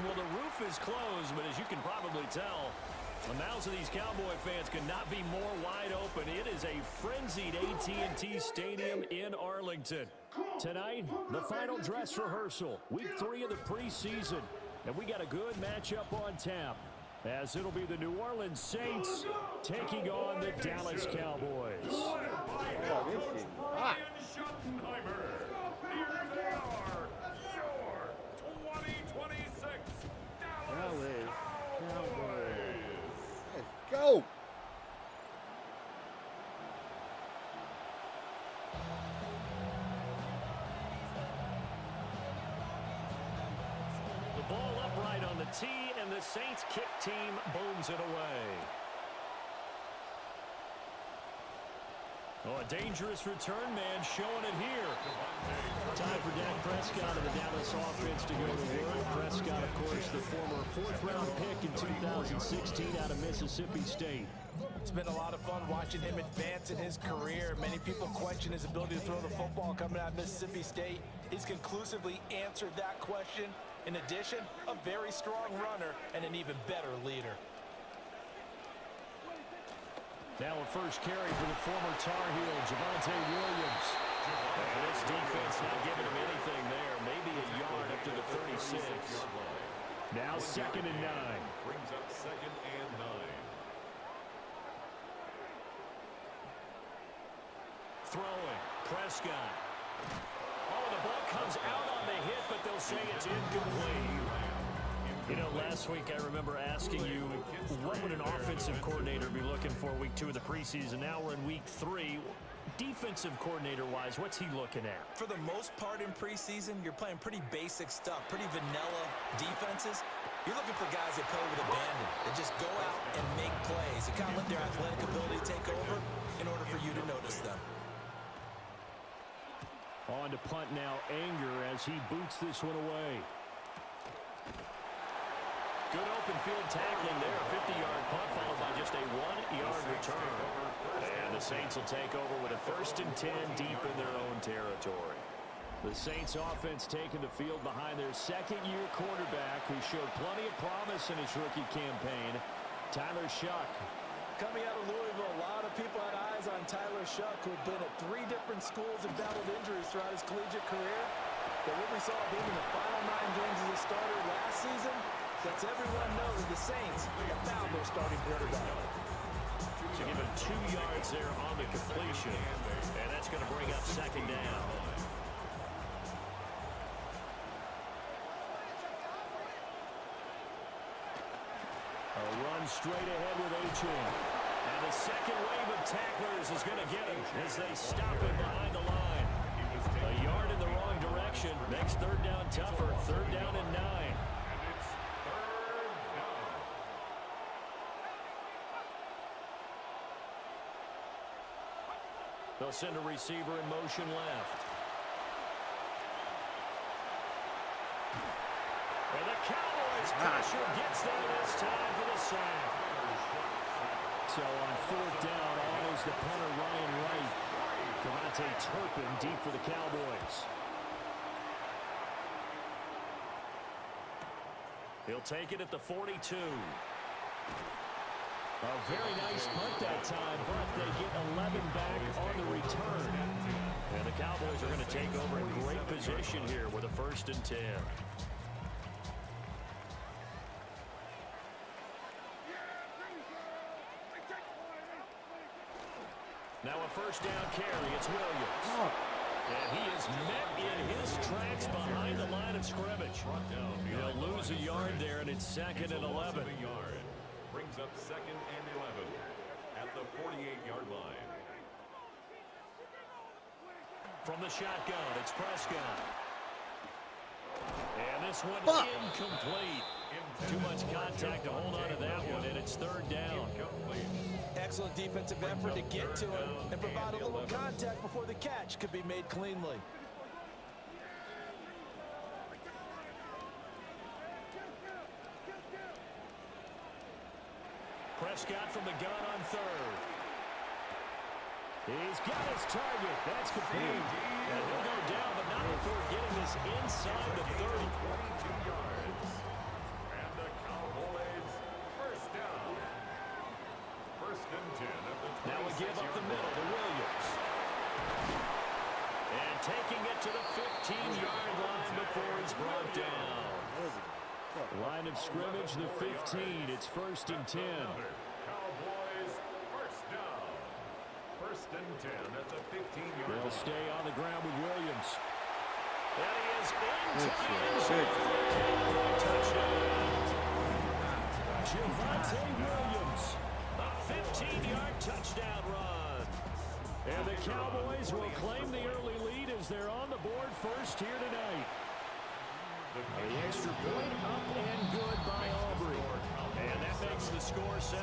Well, the roof is closed, but as you can probably tell, the mouths of these Cowboy fans could not be more wide open. It is a frenzied AT&T Stadium in Arlington. Tonight, the final dress rehearsal, week 3 of the preseason. And we got a good matchup on tap, as it'll be the New Orleans Saints taking on the Dallas Cowboys. Oh, this is hot. Here they are, your 2026 Dallas Cowboys. Let's go. The ball upright on the tee, and the Saints kick team booms it away. Oh, a dangerous return man showing it here. Time for Dak Prescott of the Dallas offense to go to work. Prescott, of course, the former 4th-round pick in 2016 out of Mississippi State. It's been a lot of fun watching him advance in his career. Many people question his ability to throw the football coming out of Mississippi State. He's conclusively answered that question. In addition, a very strong runner and an even better leader. Now a first carry for the former Tar Heel, Javonte Williams. And this defense not giving him anything there. Maybe a yard up to the 36. Now 2nd and 9. Brings up 2nd and 9. Throwing, Prescott. Oh, the ball comes out on the hit, but they'll say it's incomplete. You know, last week I remember asking you, what would an offensive coordinator be looking for week 2 of the preseason? Now we're in week 3. Defensive coordinator-wise, what's he looking at? For the most part in preseason, you're playing pretty basic stuff, pretty vanilla defenses. You're looking for guys that play with abandon, that just go out and make plays, and kind of let their athletic ability take over in order for you to notice them. On to punt now, Anger, as he boots this one away. Good open field tackling there. 50-yard punt followed by just a 1-yard return. And the Saints will take over with a 1st and 10 deep in their own territory. The Saints offense taking the field behind their 2nd-year quarterback, who showed plenty of promise in his rookie campaign, Tyler Shuck. Coming out of Louisville, a lot of people had eyes on Tyler Shuck, who had been at 3 different schools and battled injuries throughout his collegiate career. But what we saw of him in the final 9 games as a starter last season lets everyone know that the Saints have found their starting quarterback. So give him 2 yards there on the completion, and that's going to bring up 2nd down. A run straight ahead with H.M. And the second wave of tacklers is going to get him as they stop him behind the line. A yard in the wrong direction. Makes 3rd down tougher. 3rd down and 9. They'll send a receiver in motion left. And the Cowboys pressure gets there this time for the sack. So on 4th down, on is the punter Ryan Wright. Devontae Turpin deep for the Cowboys. He'll take it at the 42. A very nice punt that time, but they get 11 back on the return. And the Cowboys are going to take over in great position here with a 1st and 10. Now a 1st down carry. It's Williams. And he is met in his tracks behind the line of scrimmage. He'll lose a yard there, and it's 2nd and 11. Brings up 2nd and 11 at the 48-yard line. From the shotgun, it's Prescott. And this one incomplete. Too much contact to hold on to that one, and it's 3rd down. Excellent defensive effort to get to him and provide a little contact before the catch could be made cleanly. Prescott from the gun on 3rd. He's got his target. That's complete. And he'll go down, but not before getting this inside the 30. of scrimmage, the 15. It's 1st and 10. Cowboys first down. 1st and 10 at the 15-yard line. They'll stay on the ground with Williams. And he is into the end zone for a Cowboy touchdown. Javonte Williams, a 15-yard touchdown run. And the Cowboys will claim the early lead as they're on the board first here tonight. The extra point up and good by Aubrey. And that makes the score 7-0.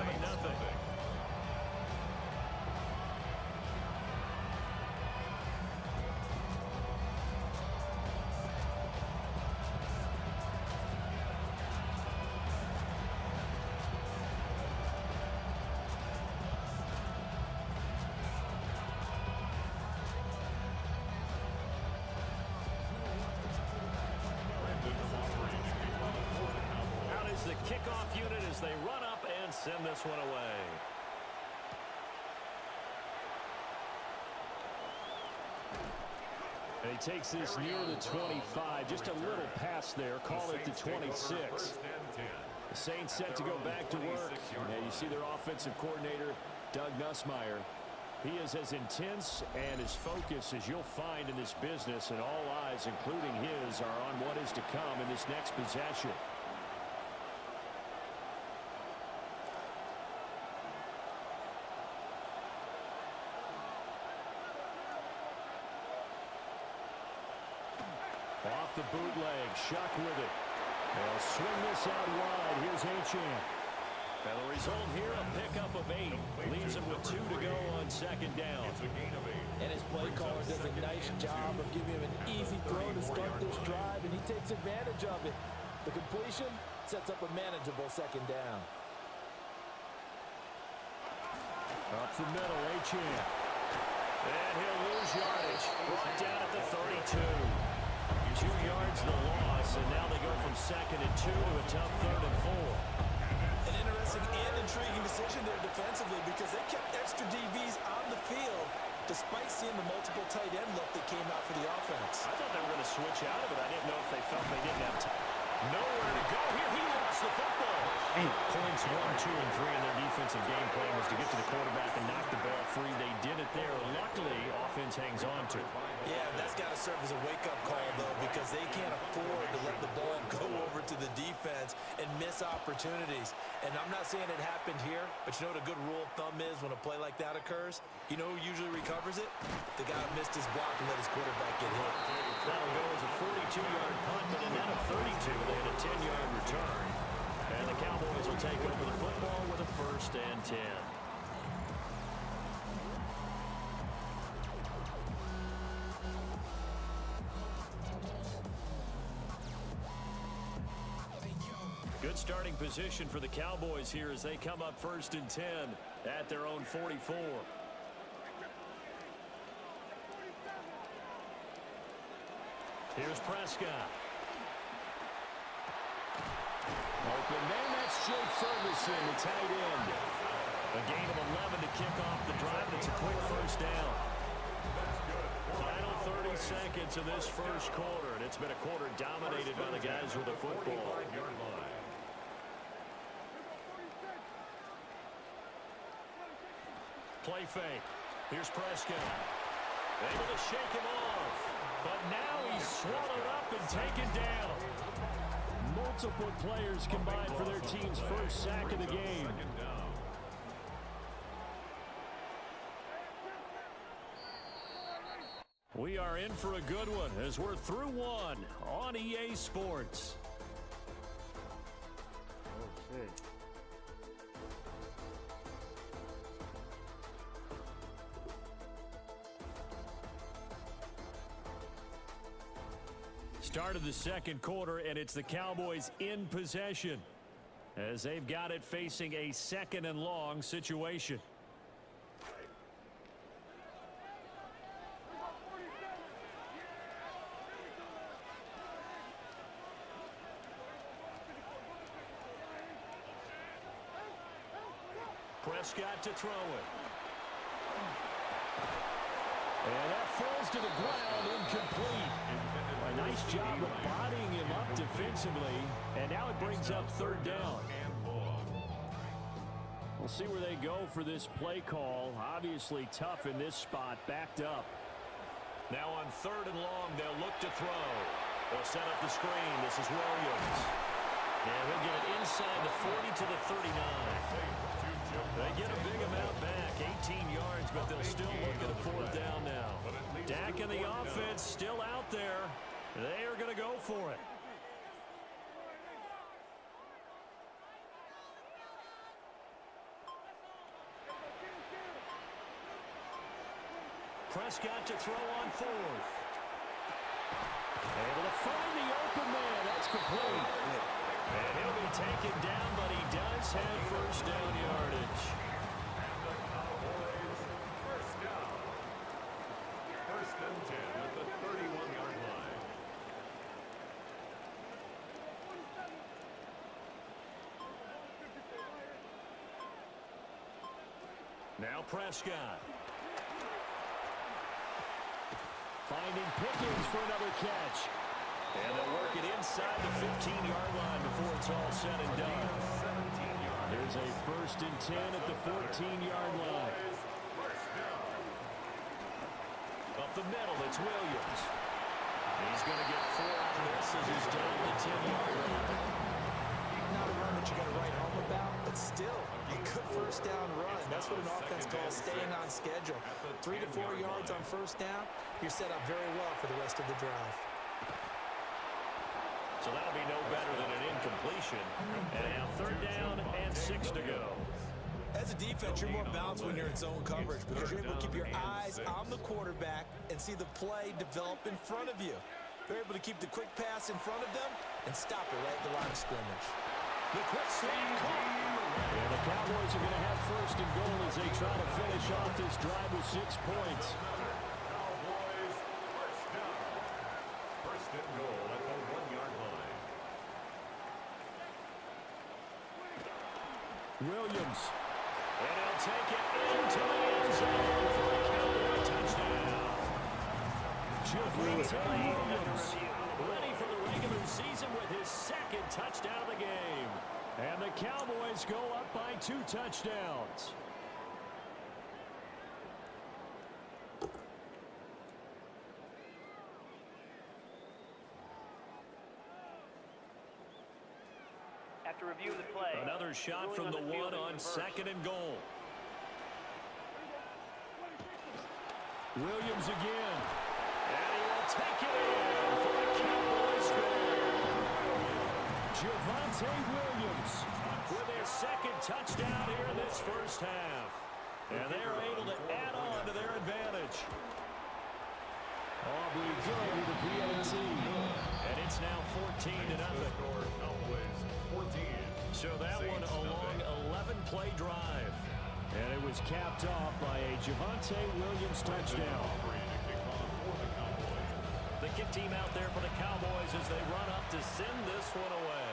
The kickoff unit as they run up and send this one away. And he takes this near the 25. Just a little pass there. Call it the 26. The Saints set to go back to work. And you see their offensive coordinator, Doug Nussmeier. He is as intense and as focused as you'll find in this business, and all eyes, including his, are on what is to come in this next possession. Off the bootleg, Shuck with it. They'll swing this out wide. Here's Achane. And the result here, a pickup of 8. Leaves him with 2 to go on 2nd down. And his play caller does a nice job of giving him an easy throw to start this drive, and he takes advantage of it. The completion sets up a manageable 2nd down. Up the middle, Achane. And he'll lose yardage. Brought down at the 32. 2 yards the loss, and now they go from 2nd and 2 to a tough 3rd and 4. An interesting and intriguing decision there defensively, because they kept extra DBs on the field despite seeing the multiple tight end look that came out for the offense. I thought they were going to switch out of it. I didn't know if they felt they didn't have time. Nowhere to go here. He lost the football. Points 1, 2, and 3 in their defensive game plan was to get to the quarterback and knock the ball free. They did it there. Luckily, offense hangs on to it. Yeah, that's got to serve as a wake-up call, though, because they can't afford to let the ball go over to the defense and miss opportunities. And I'm not saying it happened here, but you know what a good rule of thumb is when a play like that occurs? You know who usually recovers it? The guy who missed his block and let his quarterback get hit. That'll go as a 42-yard punt, but and then a 32. They had a 10-yard return. And the Cowboys will take over the football with a 1st and 10. Good starting position for the Cowboys here as they come up 1st and 10 at their own 44. Here's Prescott. Open man, that's Jake Ferguson, the tight end. A gain of 11 to kick off the drive. It's a quick 1st down. Final 30 seconds of this 1st quarter, and it's been a quarter dominated by the guys with the football. Play fake. Here's Prescott. Able to shake him off. But now he's swallowed up and taken down. Multiple players combined for their team's 1st sack of the game. We are in for a good one as we're through one on EA Sports. Oh, shit. Start of the 2nd quarter, and it's the Cowboys in possession as they've got it facing a 2nd and long situation. Prescott to throw it. And that falls to the ground, incomplete. A Nice job of bodying him up defensively, and now it brings up third down. We'll see where they go for this play call. Obviously tough in this spot, backed up. Now on third and long, they'll look to throw. They'll set up the screen. This is Williams. And he'll get it inside the 40 to the 39. They get a big amount back, 18 yards, but they'll still look at a fourth down now. Dak and the offense still out there. They are going to go for it. Prescott to throw on fourth. Able to find the open man. That's complete. And he'll be taken down, but he does have first down yardage. And the Cowboys first down. First and 10 at the 31-yard line. Now Prescott. Finding Pickens for another catch. And they'll work it inside the 15-yard line before it's all said and done. There's a first and 10 at the 14-yard line. Up the middle, it's Williams. He's going to get 4 out of this as he's down the 10-yard line. Not a run that you got to write home about, but still a good first down run. That's what an offense calls staying on schedule. 3 to 4 yards on first down, you're set up very well for the rest of the drive. So that'll be no better than an incompletion. And now third down and 6 to go. As a defense, you're more balanced when you're in zone coverage because you're able to keep your eyes on the quarterback and see the play develop in front of you. They're able to keep the quick pass in front of them and stop it right at the line of scrimmage. The quick slant caught. And the Cowboys are going to have first and goal as they try to finish off this drive with 6 points. Cowboys first down. First and goal at the 1-yard line. Williams. And he'll take it into the end zone for a Cowboy touchdown. Javonte Williams ready for the regular season with his second touchdown of the game. And the Cowboys go up by 2 touchdowns. After review of the play, another shot from the 1 on second and goal. Williams again. And he will take it in for a Cowboys score. Javonte Williams with his second touchdown here in this first half. And they're able to add on to their advantage. Aubrey good with the PAT. And it's now 14-0. So that one a long 11-play drive. And it was capped off by a Javonte Williams touchdown. The kick team out there for the Cowboys as they run up to send this one away.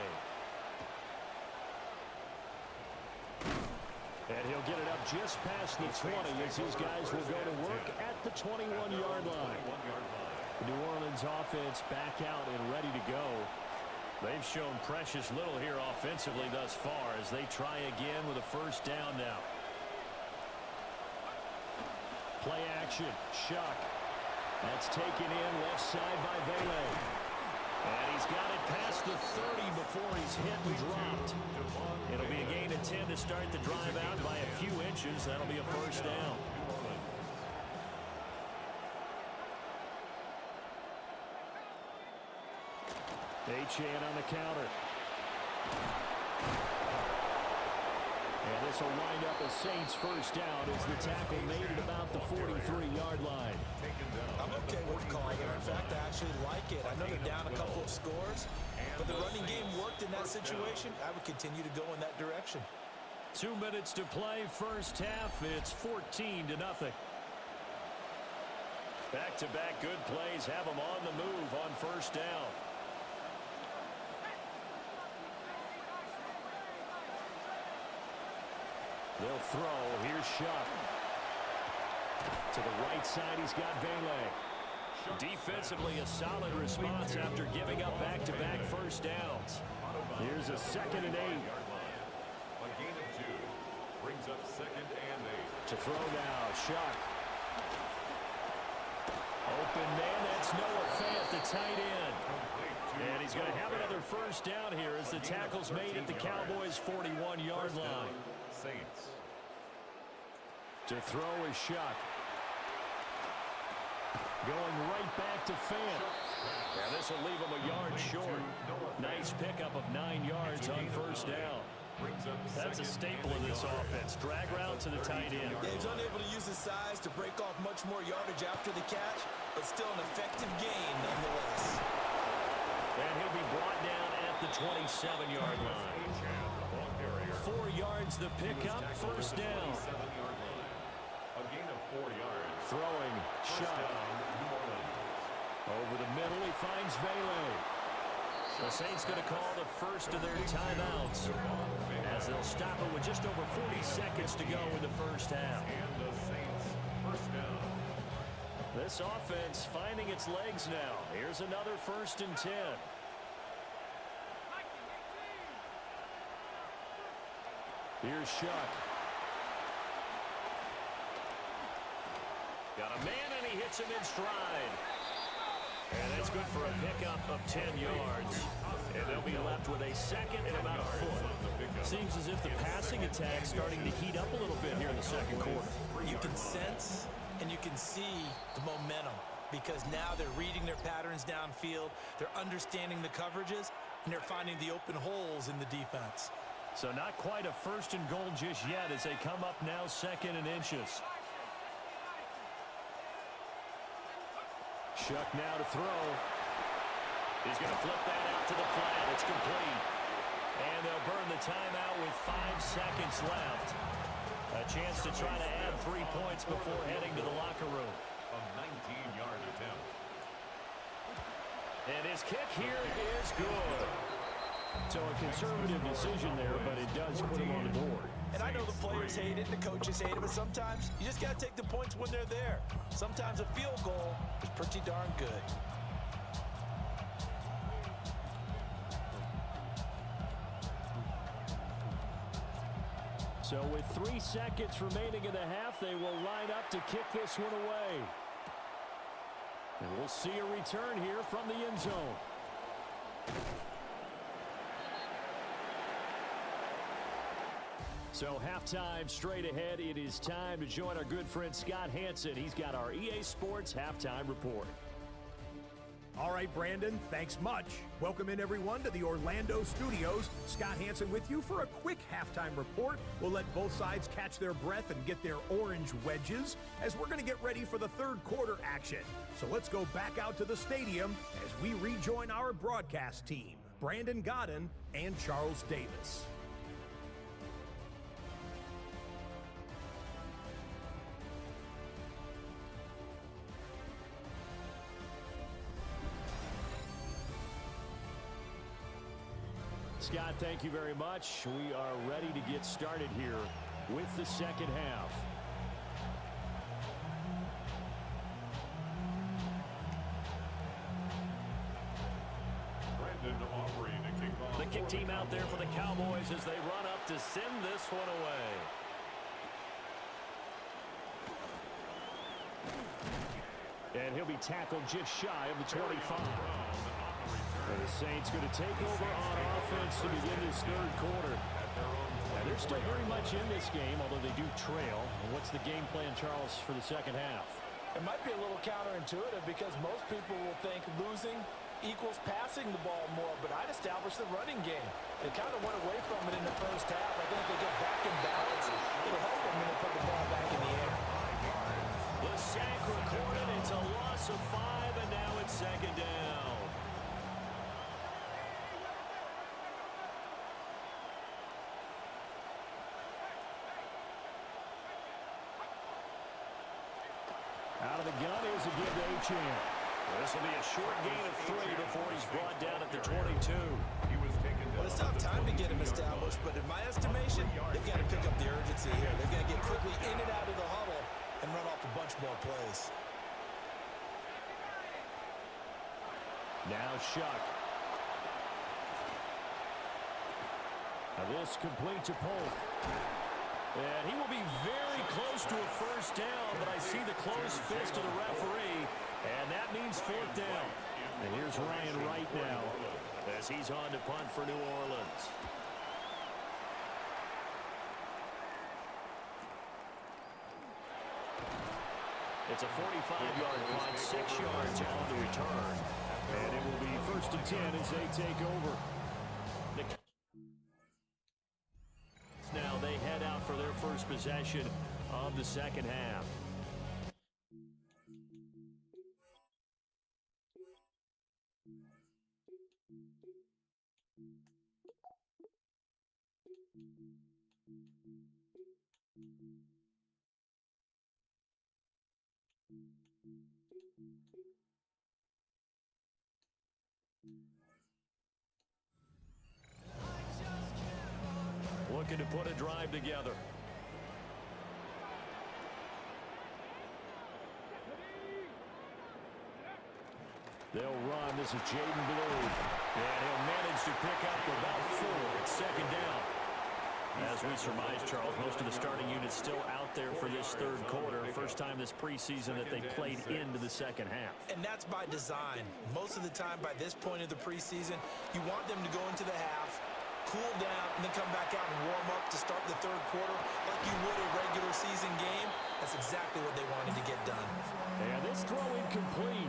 And he'll get it up just past the 20 as his guys will go to work at the 21-yard line. The New Orleans offense back out and ready to go. They've shown precious little here offensively thus far as they try again with a first down now. Play action. Shuck. That's taken in left side by Vele. And he's got it past the 30 before he's hit and dropped. It'll be a gain of 10 to start the drive out by a few inches. That'll be a first down. Achane on the counter. And this will wind up a Saints first down as the tackle made it about the 43-yard line. I'm okay with the call there. In fact, I actually like it. I know they're down a couple of scores, but the running game worked in that situation. I would continue to go in that direction. 2 minutes to play first half. It's 14-0. Back-to-back good plays have them on the move on first down. They'll throw. Here's Shuck. To the right side, he's got Vele. Defensively, a solid response after giving up back-to-back first downs. Here's a 2nd and 8. A gain of 2 brings up 2nd and 8. To throw now, Shuck. Open man, that's Noah Fant, the tight end. And he's going to have another first down here as the tackle's made at the Cowboys' 41-yard line. Saints. To throw is Shuck. Going right back to Fant. Yeah, this will leave him a yard short. Nice pickup of 9 yards on first down. That's a staple of this offense. Drag route to the tight end. Yeah, he's unable to use his size to break off much more yardage after the catch, but still an effective gain nonetheless. And he'll be brought down at the 27-yard line. 4 yards the pickup, first down. A gain of 4 yards. Throwing, Shuck. Over the middle, he finds Vele. The Saints going to call the first of their timeouts as they'll stop it with just over 40 seconds to go in the first half. And the Saints first down. This offense finding its legs now. Here's another 1st and 10. Here's Shuck. Got a man and he hits him in stride. And that's good for a pickup of 10 yards. And they'll be left with a 2nd and about a foot. Seems as if the passing attack's starting to heat up a little bit here in the 2nd quarter. You can sense and you can see the momentum because now they're reading their patterns downfield, they're understanding the coverages, and they're finding the open holes in the defense. So not quite a 1st and goal just yet as they come up now 2nd and inches. Shuck now to throw. He's going to flip that out to the flat. It's complete. And they'll burn the timeout with 5 seconds left. A chance to try to add 3 points before heading to the locker room. A 19-yard attempt. And his kick here is good. So a conservative decision there, but it does put him on the board. And I know the players hate it, the coaches hate it, but sometimes you just got to take the points when they're there. Sometimes a field goal is pretty darn good. So with 3 seconds remaining in the half, they will line up to kick this one away. And we'll see a return here from the end zone. So halftime straight ahead. It is time to join our good friend Scott Hanson. He's got our EA Sports halftime report. All right, Brandon, thanks much. Welcome in, everyone, to the Orlando studios. Scott Hanson with you for a quick halftime report. We'll let both sides catch their breath and get their orange wedges as we're going to get ready for the 3rd quarter action. So let's go back out to the stadium as we rejoin our broadcast team, Brandon Godden and Charles Davis. Scott, thank you very much. We are ready to get started here with the 2nd half. The kick team out there for the Cowboys as they run up to send this one away. And he'll be tackled just shy of the 25. And the Saints going to take over on offense to begin this 3rd quarter. And they're still very much in this game, although they do trail. And what's the game plan, Charles, for the 2nd half? It might be a little counterintuitive because most people will think losing equals passing the ball more, but I'd establish the running game. They kind of went away from it in the 1st half. I think they get back in balance. It'll help them when they put the ball back in the air. The sack recorded. It's a loss of 5, and now it's 2nd down. Out of the gun is a give to Achane. This will be a short gain of 3 before he's brought down at the 22. Well, it's not time to get him established, but in my estimation, they've got to pick up the urgency here. They've got to get quickly in and out of the huddle and run off a bunch more plays. Now Shuck. Now this complete to Polk. And he will be very close to a first down, but I see the closed fist of the referee, and that means fourth down. And here's Ryan Wright now as he's on to punt for New Orleans. It's a 45-yard punt, 6 yards on the return. And it will be 1st and 10 as they take over. Now they head out for their first possession of the second half. Looking to put a drive together. They'll run. This is Jaden Blue. And he'll manage to pick up about 4. It's second down. As we surmise, Charles, most of the starting units still out there for this third quarter. First time this preseason that they played into the second half. And that's by design. Most of the time by this point of the preseason, you want them to go into the half, cool down, and then come back out and warm up to start the third quarter like you would a regular season game. That's exactly what they wanted to get done. And this throw incomplete.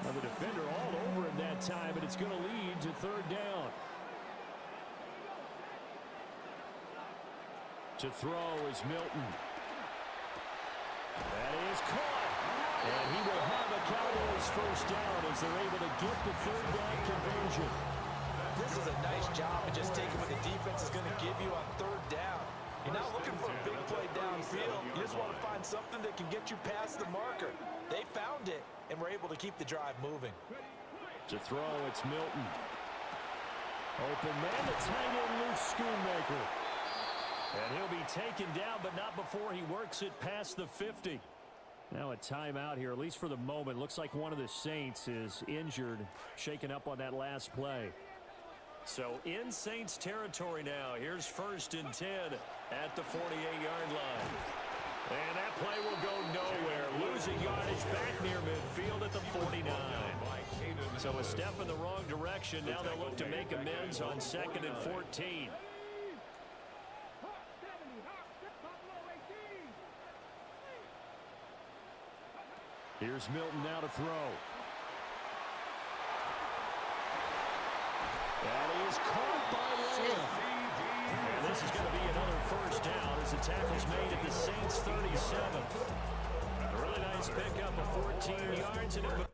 Now the defender all over him that time, and it's going to lead to third down. To throw is Milton. That is caught. And he will have a Cowboys first down as they're able to get the third down conversion. This is a nice job of just taking what the defense is going to give you on third down. You're not looking for a big play downfield. You just want to find something that can get you past the marker. They found it and were able to keep the drive moving. To throw, it's Milton. Open man, the tight end, Luke Schoonmaker. And he'll be taken down, but not before he works it past the 50. Now a timeout here, at least for the moment. Looks like one of the Saints is injured, shaken up on that last play. So in Saints territory now. Here's 1st and 10 at the 48-yard line. And that play will go nowhere. Losing yardage back near midfield at the 49. So a step in the wrong direction. Now they'll look to make amends on 2nd and 14. Here's Milton now to throw. That is caught by Lamb. And this is going to be another first down as the tackle's made at the Saints 37. A really nice pickup of 14 yards and a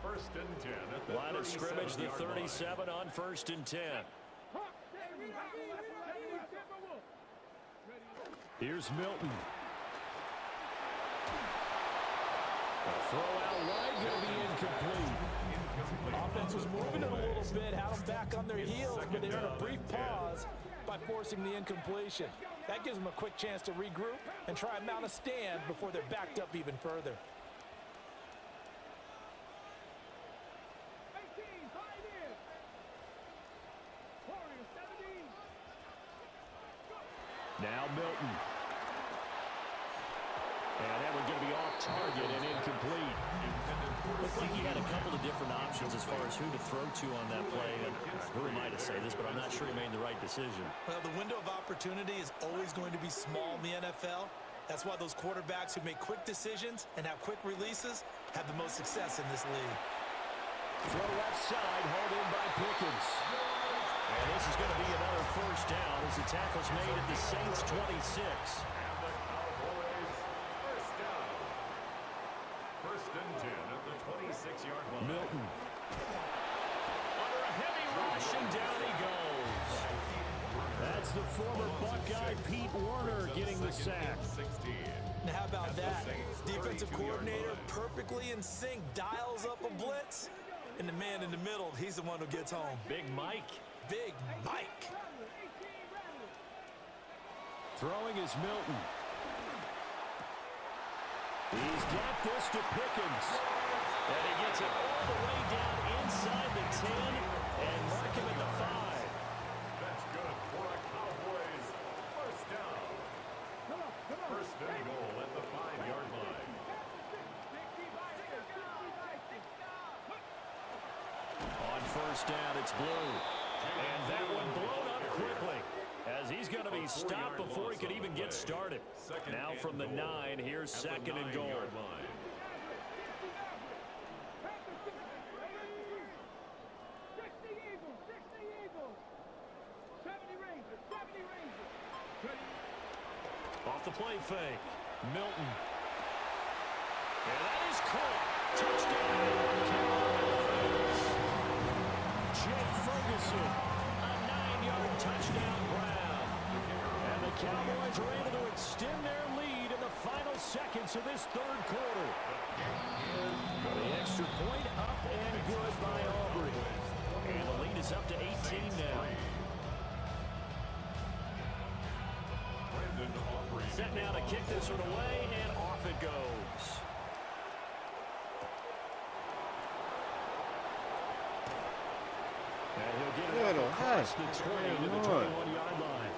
First and 10 at the line of scrimmage, the 37 on 1st and 10. Here's Milton. A throw out wide, going to be incomplete. Offense was moving it a little bit, had them back on their heels, but they earned a brief pause by forcing the incompletion. That gives them a quick chance to regroup and try and mount a stand before they're backed up even further. Now Milton. And that one's going to be off target and incomplete. Looked like he had a couple of different options as far as who to throw to on that play. And who am I to say this, but I'm not sure he made the right decision. Well, the window of opportunity is always going to be small in the NFL. That's why those quarterbacks who make quick decisions and have quick releases have the most success in this league. Throw left side, hauled in by Pickens. And this is going to be another first down as the tackle's made at the Saints 26. First and 10 at the 26-yard line. Milton. Under a heavy rush, and down he goes. That's the former Buckeye Pete Werner getting the sack. Now how about that? Defensive coordinator perfectly in sync, dials up a blitz, and the man in the middle, he's the one who gets home. Big Mike. Big Mike. Throwing is Milton. He's got this to Pickens. And he gets it all the way down inside the 10 and mark him at the 5. That's good for a Cowboys first down. First and goal at the 5-yard line. On first down, it's Blue. And that one blown up quickly as he's going to be stopped before he could even get started. Now from the 9, here's second and goal. Off the play fake, Milton. And that is caught. Touchdown. Jake Ferguson, a 9-yard touchdown grab. And the Cowboys are able to extend their lead in the final seconds of this third quarter. The extra point up and good by Aubrey. And the lead is up to 18 now. Set now to kick this one away, and off it goes. And he'll get it across the 20 to the 21-yard line.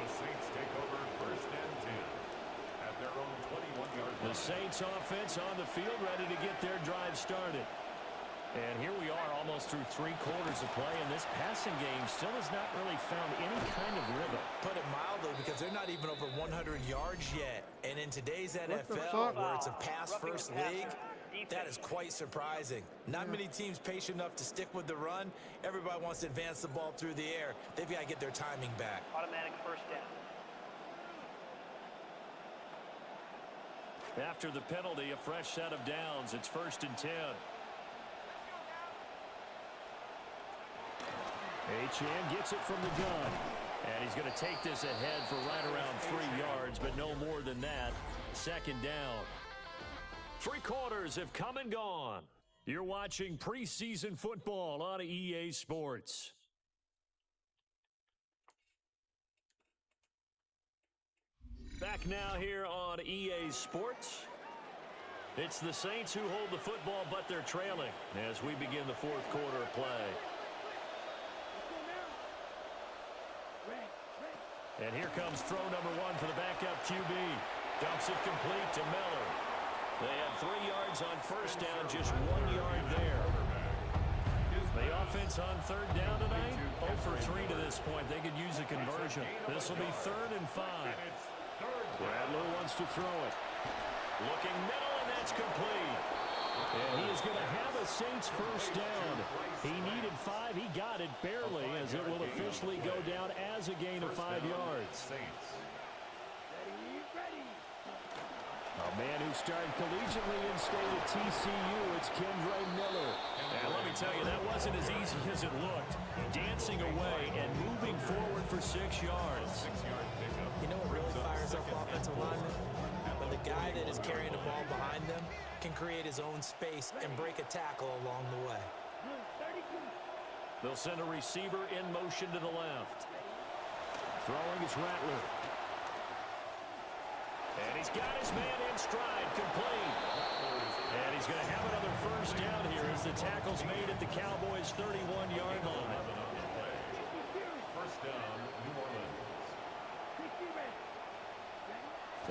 The Saints take over first and 10 at their own 21-yard line. The Saints offense on the field ready to get their drive started. And here we are almost through 3 quarters of play, and this passing game still has not really found any kind of rhythm. Put it mildly, because they're not even over 100 yards yet. And in today's NFL, where it's a pass-first league, that is quite surprising. Not many teams patient enough to stick with the run. Everybody wants to advance the ball through the air. They've got to get their timing back. Automatic first down. After the penalty, a fresh set of downs. It's first and 10. Achane gets it from the gun. And he's going to take this ahead for right around 3 yards, but no more than that. Second down. 3 quarters have come and gone. You're watching preseason football on EA Sports. Back now here on EA Sports. It's the Saints who hold the football, but they're trailing as we begin the fourth quarter of play. And here comes throw number 1 for the backup QB. Dumps it complete to Miller. They had 3 yards on first down, just 1 yard there. The offense on third down tonight, 0 for 3 to this point. They could use a conversion. This will be 3rd and 5. Bradley wants to throw it. Looking middle, and that's complete. And he is going to have a Saints first down. He needed 5. He got it barely, as it will officially go down as a gain of 5 yards. A man who started collegiately in state at TCU, it's Kendre Miller. And let me tell you, that wasn't as easy as it looked. Dancing away and moving forward for 6 yards. You know what really fires up offensive linemen? When the guy that is carrying the ball behind them can create his own space and break a tackle along the way. They'll send a receiver in motion to the left. Throwing is Rattler. And he's got his man in stride, complete. And he's going to have another first down here as the tackle's made at the Cowboys' 31-yard line. First down, New Orleans.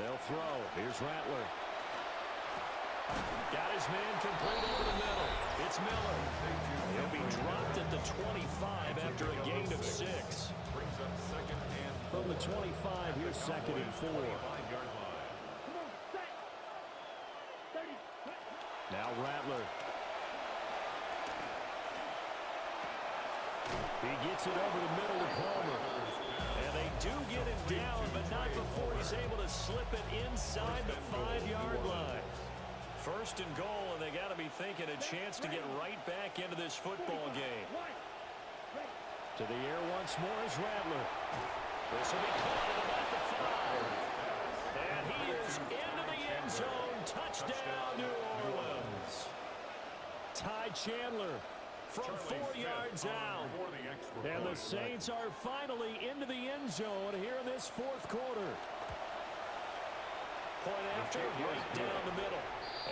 They'll throw. Here's Rattler. Got his man complete over the middle. It's Miller. He'll be dropped at the 25 after a gain of 6. From the 25, here's 2nd and 4. Now Rattler. He gets it over the middle to Palmer. And they do get it down, but not before he's able to slip it inside the 5-yard line. 1st and goal, and they got to be thinking a chance to get right back into this football game. To the air once more is Rattler. This will be caught at about the 5. And he is into the end zone. Touchdown, New Orleans. Ty Chandler from 4 yards out. And the Saints are finally into the end zone here in this 4th quarter. Point after, right down the middle.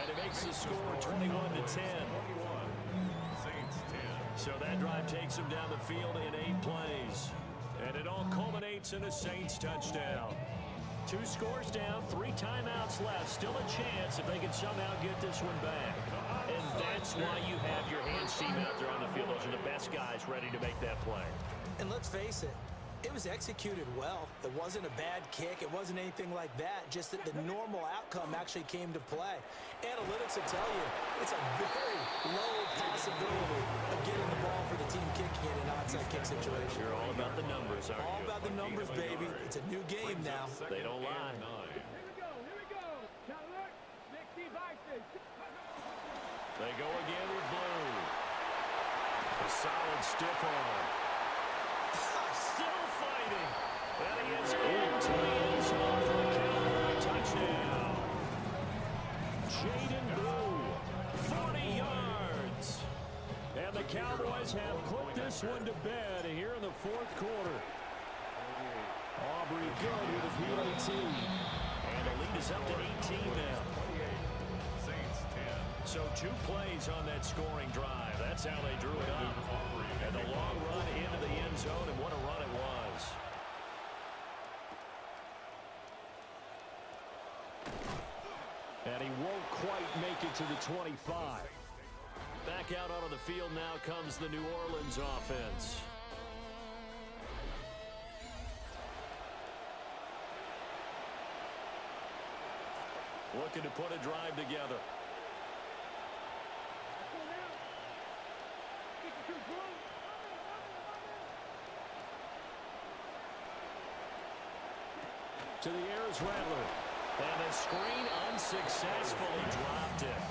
And it makes the score 21-10. So that drive takes them down the field in 8 plays. And it all culminates in a Saints touchdown. 2 scores down, 3 timeouts left. Still a chance if they can somehow get this one back. And that's why you have your hands team out there on the field. Those are the best guys ready to make that play. And let's face it, it was executed well. It wasn't a bad kick. It wasn't anything like that. Just that the normal outcome actually came to play. Analytics will tell you it's a very low possibility of getting the ball for the team kicking in an onside kick situation. You're all about the numbers, aren't you? All about the numbers, baby. It's a new game now. They don't lie. They go again with Blue. A solid stiff arm. Still fighting. And he is into the end zone for the Cowboy touchdown. Jaden Blue, 40 yards. And the Cowboys have put this one to bed here in the 4th quarter. Aubrey good with a PAT. And the lead is up to 18 now. So 2 plays on that scoring drive. That's how they drew it up. And the long run into the end zone, and what a run it was. And he won't quite make it to the 25. Back out onto the field now comes the New Orleans offense. Looking to put a drive together. To the air is Rattler. And the screen unsuccessfully dropped it.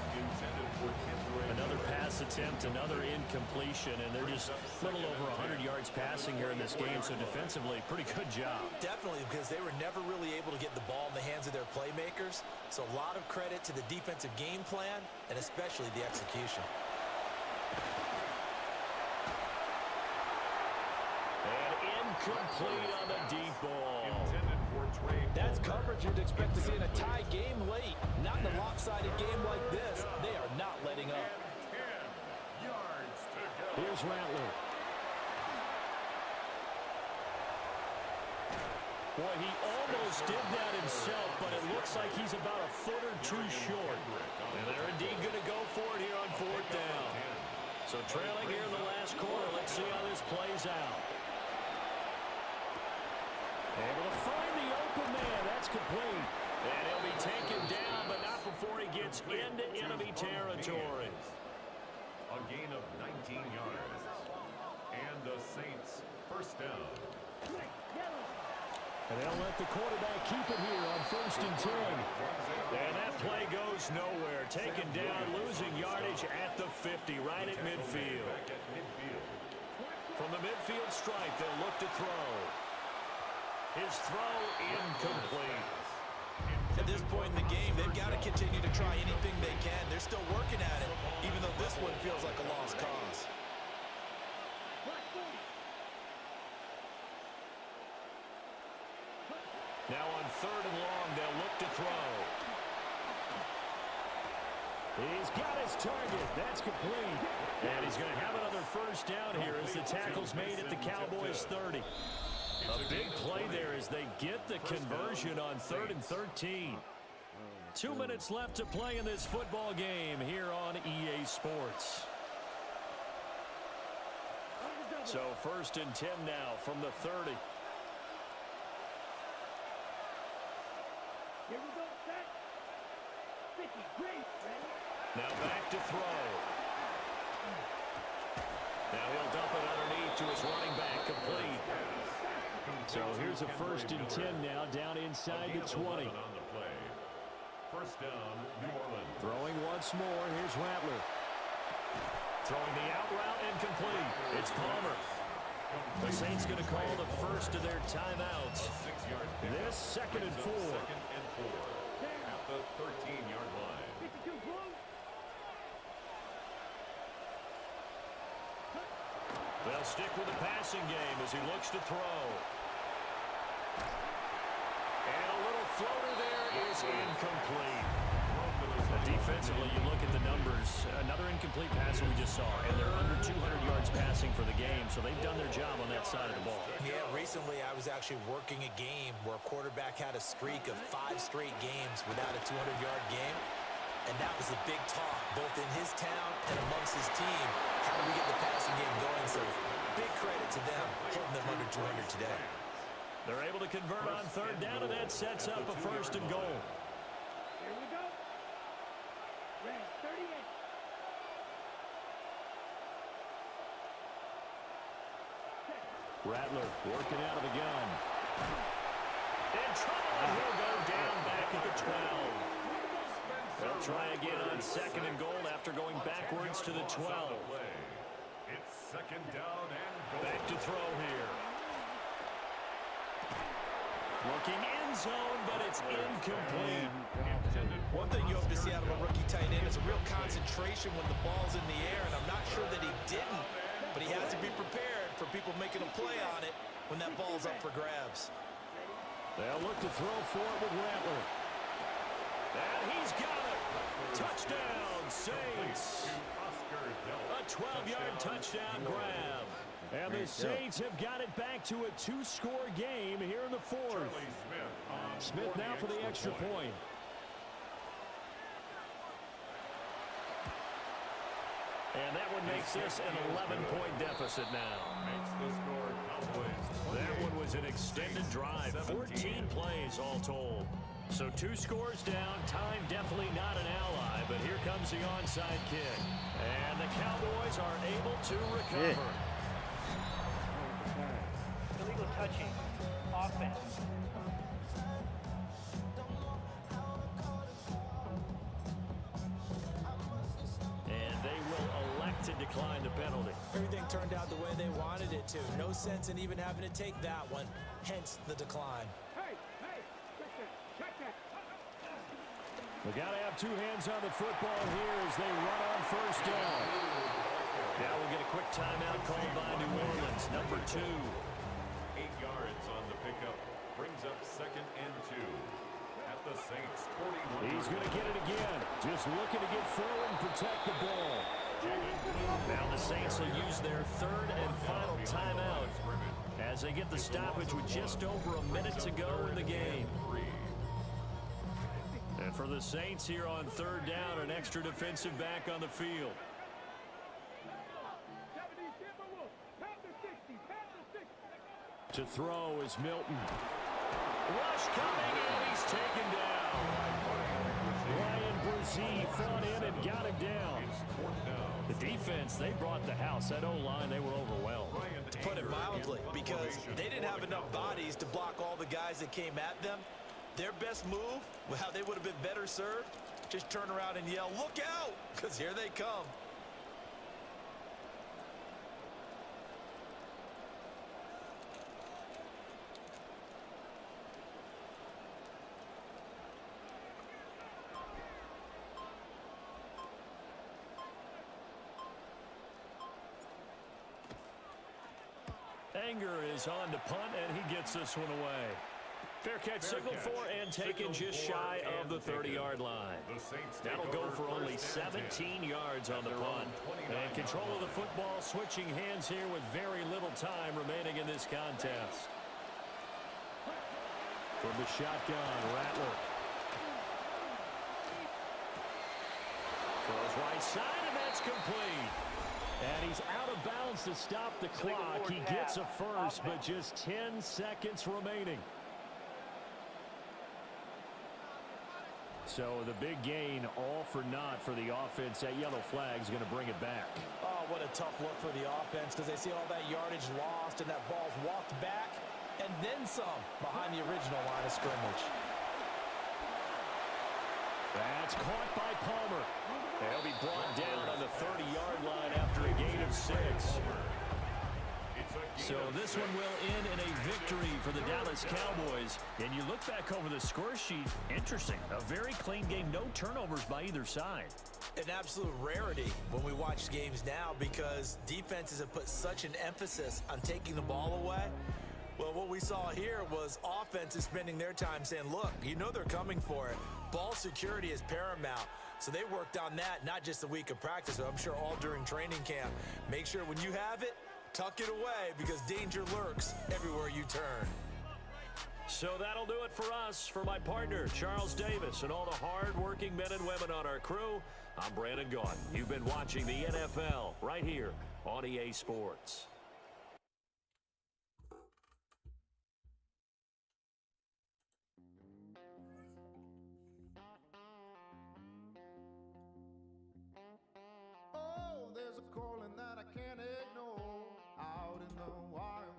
Another pass attempt, another incompletion, and they're just a little over 100 yards passing here in this game, so defensively, pretty good job. Definitely, because they were never really able to get the ball in the hands of their playmakers, so a lot of credit to the defensive game plan, and especially the execution. And incomplete on the deep ball. That's coverage you'd expect to see in a tie game late. Not in a lopsided game like this. They are not letting up. Here's Rattler. Boy, he almost did that himself, but it looks like he's about a foot or 2 short. And they're indeed going to go for it here on 4th down. So trailing here in the last quarter. Let's see how this plays out. Able to find the open man. That's complete. And he'll be taken down, but not before he gets into enemy territory. A gain of 19 yards. And the Saints first down. And they'll let the quarterback keep it here on 1st and 10. And that play goes nowhere. Taken down, losing yardage at the 50, right at midfield. From the midfield stripe, they'll look to throw. His throw incomplete. At this point in the game, they've got to continue to try anything they can. They're still working at it, even though this one feels like a lost cause. Now on 3rd and long, they'll look to throw. He's got his target. That's complete. And he's going to have another first down here as the tackle's made at the Cowboys 30. A big play there as they get the conversion on 3rd and 13. 2 minutes left to play in this football game here on EA Sports. So 1st and 10 now from the 30. Here we go, set. 50, great, ready? Now back to throw. Now he'll dump it underneath to his running back, complete. So here's a 1st and 10 now, down inside the 20. First down, New Orleans. Throwing once more, here's Rattler. Throwing the out route and complete. It's Palmer. The Saints going to call the first of their timeouts. This 2nd and 4. At the 13-yard line. They'll stick with the passing game as he looks to throw. And a little floater there is incomplete. Defensively, you look at the numbers. Another incomplete pass that we just saw, and they're under 200 yards passing for the game, so they've done their job on that side of the ball. Yeah, recently I was actually working a game where a quarterback had a streak of 5 straight games without a 200-yard game, and that was a big talk, both in his town and amongst his team. How do we get the passing game going? So big credit to them, holding them under 200 today. They're able to convert on 3rd down, and that sets up a 1st and goal. Here we go. Red, 38. Rattler working out of the gun. In trouble, and he'll go down back at the 12. They'll try again on 2nd and goal after going backwards to the 12. It's 2nd down and goal. Back to throw here. Looking end zone, but it's incomplete. One thing you hope to see out of a rookie tight end is a real concentration when the ball's in the air, and I'm not sure that he didn't, but he has to be prepared for people making a play on it when that ball's up for grabs. They'll look to throw for it with Rattler. And he's got it. Touchdown, Saints. A 12-yard touchdown grab. And the Saints have got it back to a 2-score game here in the 4th. Smith now for the extra point. And that one makes this an 11-point deficit now. Makes the score Cowboys. That one was an extended drive. 14 plays all told. So 2 scores down. Time definitely not an ally, but here comes the onside kick. And the Cowboys are able to recover. Illegal touching. Offense. And they will elect to decline the penalty. Everything turned out the way they wanted it to. No sense in even having to take that one, hence the decline. We got to have 2 hands on the football here as they run on 1st down. Now we'll get a quick timeout called by New Orleans, number 2. 8 yards on the pickup. Brings up 2nd and 2. At the Saints, 41. He's going to get it again. Just looking to get forward and protect the ball. Now the Saints will use their 3rd and final timeout as they get the stoppage with just over a minute to go in the game. And for the Saints here on 3rd down, an extra defensive back on the field. To throw is Milton. Rush coming, and he's taken down. Ryan Brzee fought in and got him down. The defense, they brought the house. That O-line, they were overwhelmed. To put it mildly, because they didn't have enough bodies to block all the guys that came at them. Their best move, well, they would have been better served. Just turn around and yell, "Look out!" because here they come. Anger is on to punt, and he gets this one away. Fair catch signal for and taken just shy of the 30-yard line. That'll go for only 17 yards on the punt. And control of the football switching hands here with very little time remaining in this contest. From the shotgun, Rattler. Throws right side, and that's complete. And he's out of bounds to stop the clock. He gets a first, but just 10 seconds remaining. So the big gain, all for naught for the offense. That yellow flag is going to bring it back. Oh, what a tough look for the offense, because they see all that yardage lost and that ball's walked back and then some behind the original line of scrimmage. That's caught by Palmer. They'll be brought down on the 30-yard line after a gain of 6. So this one will end in a victory for the Dallas Cowboys. And you look back over the score sheet, interesting. A very clean game, no turnovers by either side. An absolute rarity when we watch games now, because defenses have put such an emphasis on taking the ball away. Well, what we saw here was offenses spending their time saying, look, you know they're coming for it. Ball security is paramount. So they worked on that, not just a week of practice, but I'm sure all during training camp. Make sure when you have it, tuck it away, because danger lurks everywhere you turn. So that'll do it for us. For my partner, Charles Davis, and all the hard-working men and women on our crew, I'm Brandon Gaudin. You've been watching the NFL right here on EA Sports. Oh, there's a calling that I can't ignore out in the wild.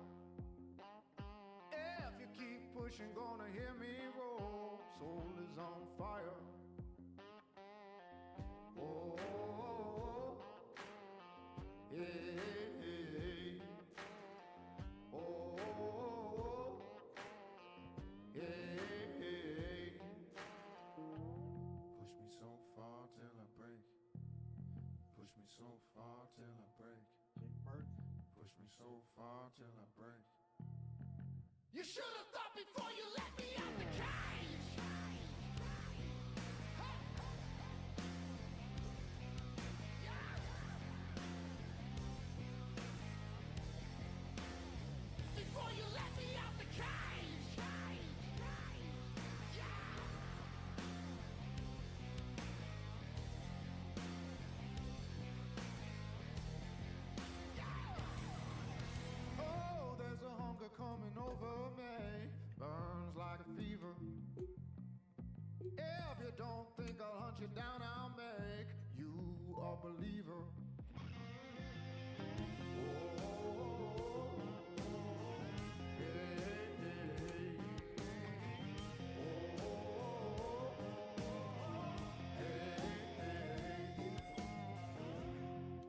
If you keep pushing, gonna hear me roar. Soul is on fire. Oh, hey, hey, hey. Oh, hey, hey. Push me so far till I break. Push me so far till I break. Push me so far till I break. You should have thought before you let me out the cage. Before you let me out the cage. Oh, there's a hunger coming over me, burns like a fever. If you don't think I'll hunt you down, I'll make you a believer. Oh, hey, hey, oh, hey, hey.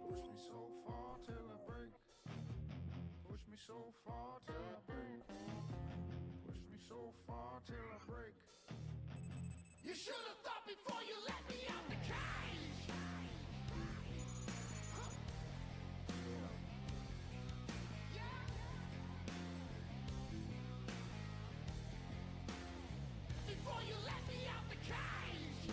Push me so far till I break. Push me so far till I break. Push me so far till I break. You should have thought before you let me out the cage. Before you let me out the cage.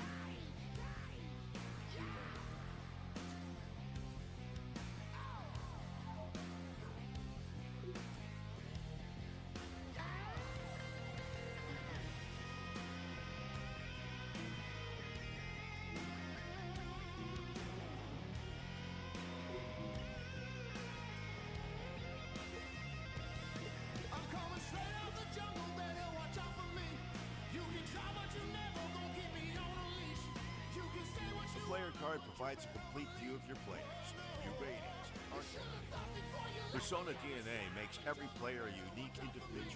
I'm coming straight out the jungle, better watch out for me. You can try, but you never gonna keep me on a leash. You can say what you The player card provides a complete view of your players, your ratings, Persona DNA makes every player a unique individual